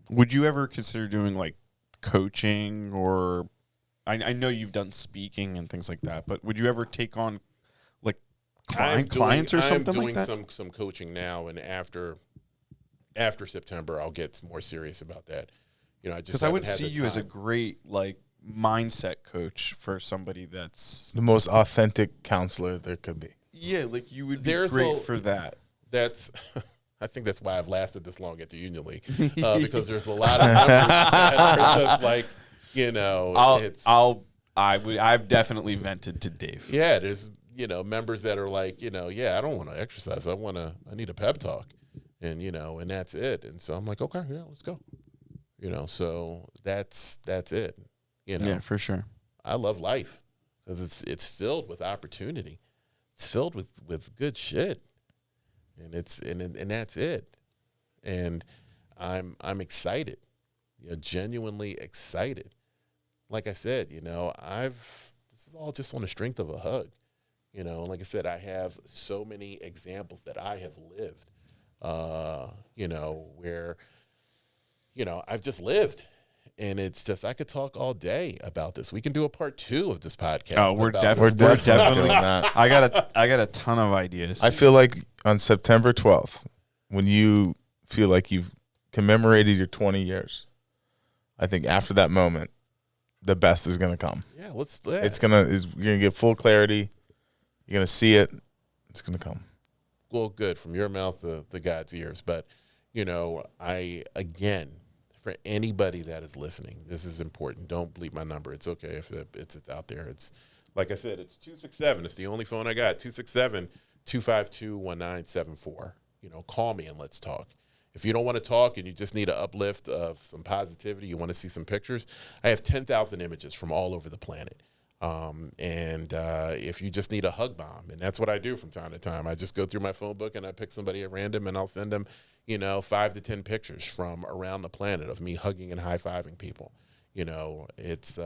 Would you ever consider doing, like, coaching or I know you've done speaking and things like that, but would you ever take on, like, clients or something like that? I'm doing some coaching now, and after after September, I'll get more serious about that. You know, I just Because I would haven't had see the you as a time. great like mindset coach for somebody that's The most authentic counselor there could be. like you would be There's great a- for that. That's I think that's why I've lasted this long at the Union League, because there's a lot of members that are just like, you know, I've definitely vented to Dave. yeah, there's, you know, members that are like, you know, yeah, I don't want to exercise. I need a pep talk, and, you know, and that's it. And so I'm like, okay, yeah, let's go. You know, so that's it. You know, Yeah, for sure. I love life because it's filled with opportunity. It's filled with good shit, and and that's it. And I'm excited, you know, genuinely excited. Like I said, you know, this is all just on the strength of a hug. You know, like I said, I have so many examples that I have lived, you know, where, you know, I've just lived. And it's just, I could talk all day about this. We can do a part 2 of this podcast. Oh, we're about definitely doing that. I got a ton of ideas. I feel like on September 12th, when you feel like you've commemorated your 20 years, I think after that moment, the best is going to come. Yeah, let's. You're going to get full clarity. You're going to see it. It's going to come. Well, good, from your mouth to God's ears. But, you know, again, for anybody that is listening, this is important. Don't bleep my number. It's okay if it's out there. It's, like I said, it's 267. It's the only phone I got. 267-252-1974. You know, call me and let's talk. If you don't want to talk and you just need an uplift of some positivity, you want to see some pictures, I have 10,000 images from all over the planet. And if you just need a hug bomb, and that's what I do from time to time, I just go through my phone book and I pick somebody at random and I'll send them, you know, 5 to 10 pictures from around the planet of me hugging and high-fiving people. You know, it's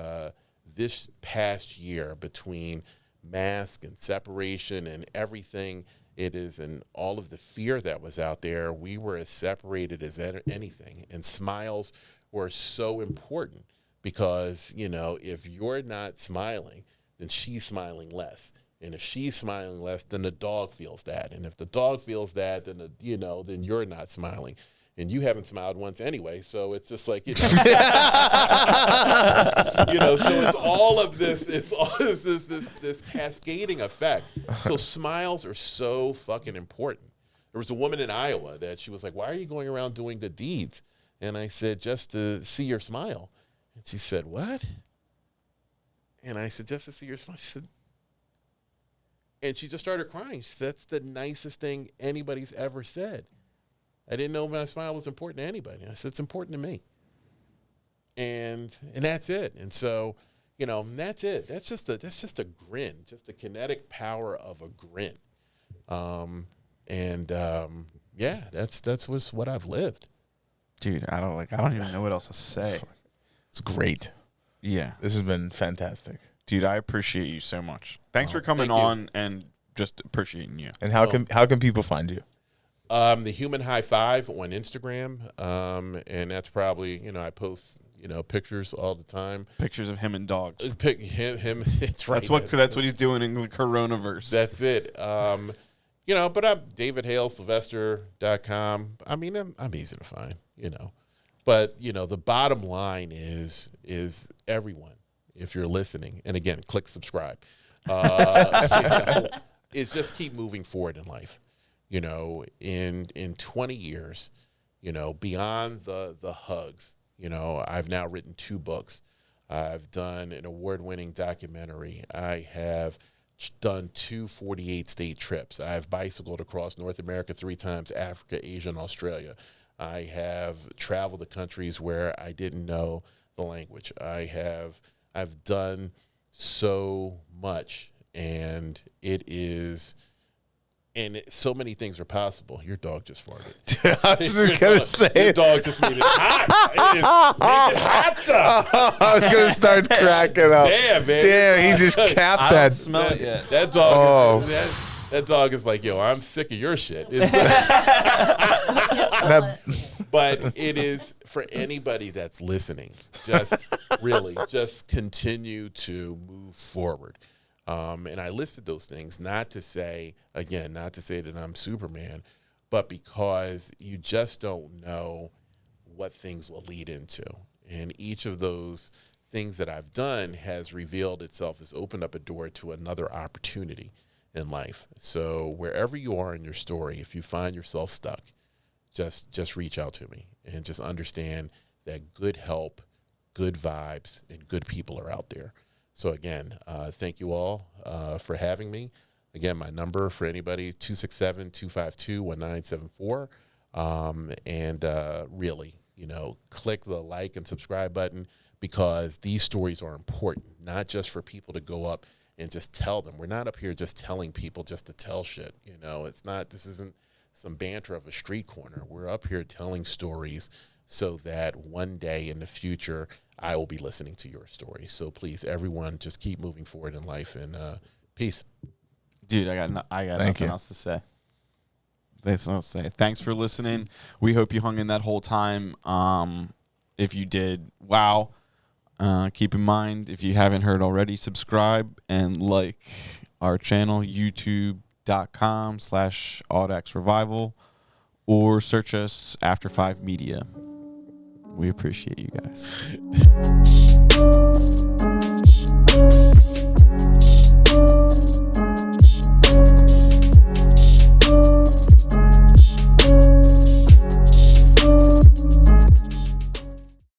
this past year, between mask and separation and everything it is, and all of the fear that was out there, we were as separated as anything. And smiles were so important because, you know, if you're not smiling, then she's smiling less. And if she's smiling less, then the dog feels that. And if the dog feels that, then, then you're not smiling. And you haven't smiled once anyway, so it's just like, you know, you know, so it's all of this, it's all this cascading effect. So smiles are so fucking important. There was a woman in Iowa that she was like, why are you going around doing the deeds? And I said, just to see your smile. And she said, what? And I said, just to see your smile. She said, and she just started crying. She said, that's the nicest thing anybody's ever said. I didn't know my smile was important to anybody. I said, it's important to me. And that's it. And so, you know, that's it. That's just a grin, just the kinetic power of a grin. Yeah, that's what I've lived. Dude, I don't even know what else to say. It's great. Yeah. This has been fantastic. Dude, I appreciate you so much. Thanks for coming thank you. on and just appreciating you. And how can people find you? The Human High5 on Instagram, and that's probably, you know, I post, you know, pictures all the time. Pictures of him and dogs. Pick him. It's right. That's what he's doing in the coronavirus. That's it. You know, but I'm davidhalesylvester.com. I mean, I'm easy to find, you know. But, you know, the bottom line is everyone, if you're listening, and again, click subscribe, you know, is just keep moving forward in life. You know, in 20 years, you know, beyond the hugs, you know, I've now written 2 books. I've done an award-winning documentary. I have done 2 48-state trips. I've bicycled across North America 3 times, Africa, Asia, and Australia. I have traveled to countries where I didn't know the language. I've done so much, and it is... And so many things are possible. Your dog just farted. I was just going to say. Your dog just made it hot. Make it hot, sir. I was going to start cracking up. Damn, man. Damn, he just capped I that. don't smell it yet. That dog Oh. that dog is like, yo, I'm sick of your shit. But it is for anybody that's listening, just really just continue to move forward. And I listed those things not to say that I'm Superman, but because you just don't know what things will lead into. And each of those things that I've done has revealed itself, has opened up a door to another opportunity in life. So wherever you are in your story, if you find yourself stuck, just reach out to me and just understand that good help, good vibes, and good people are out there. So again, thank you all for having me. Again, my number for anybody, 267-252-1974. And really, click the like and subscribe button, because these stories are important, not just for people to go up and just tell them. We're not up here just telling people just to tell shit. This isn't some banter of a street corner. We're up here telling stories so that one day in the future, I will be listening to your story. So please, everyone, just keep moving forward in life, and peace. Dude, I got nothing else to say. Thanks for listening. We hope you hung in that whole time. If you did, wow. Keep in mind, if you haven't heard already, subscribe and like our channel, youtube.com/AudXRevival, or search us After 5 Media. We appreciate you guys.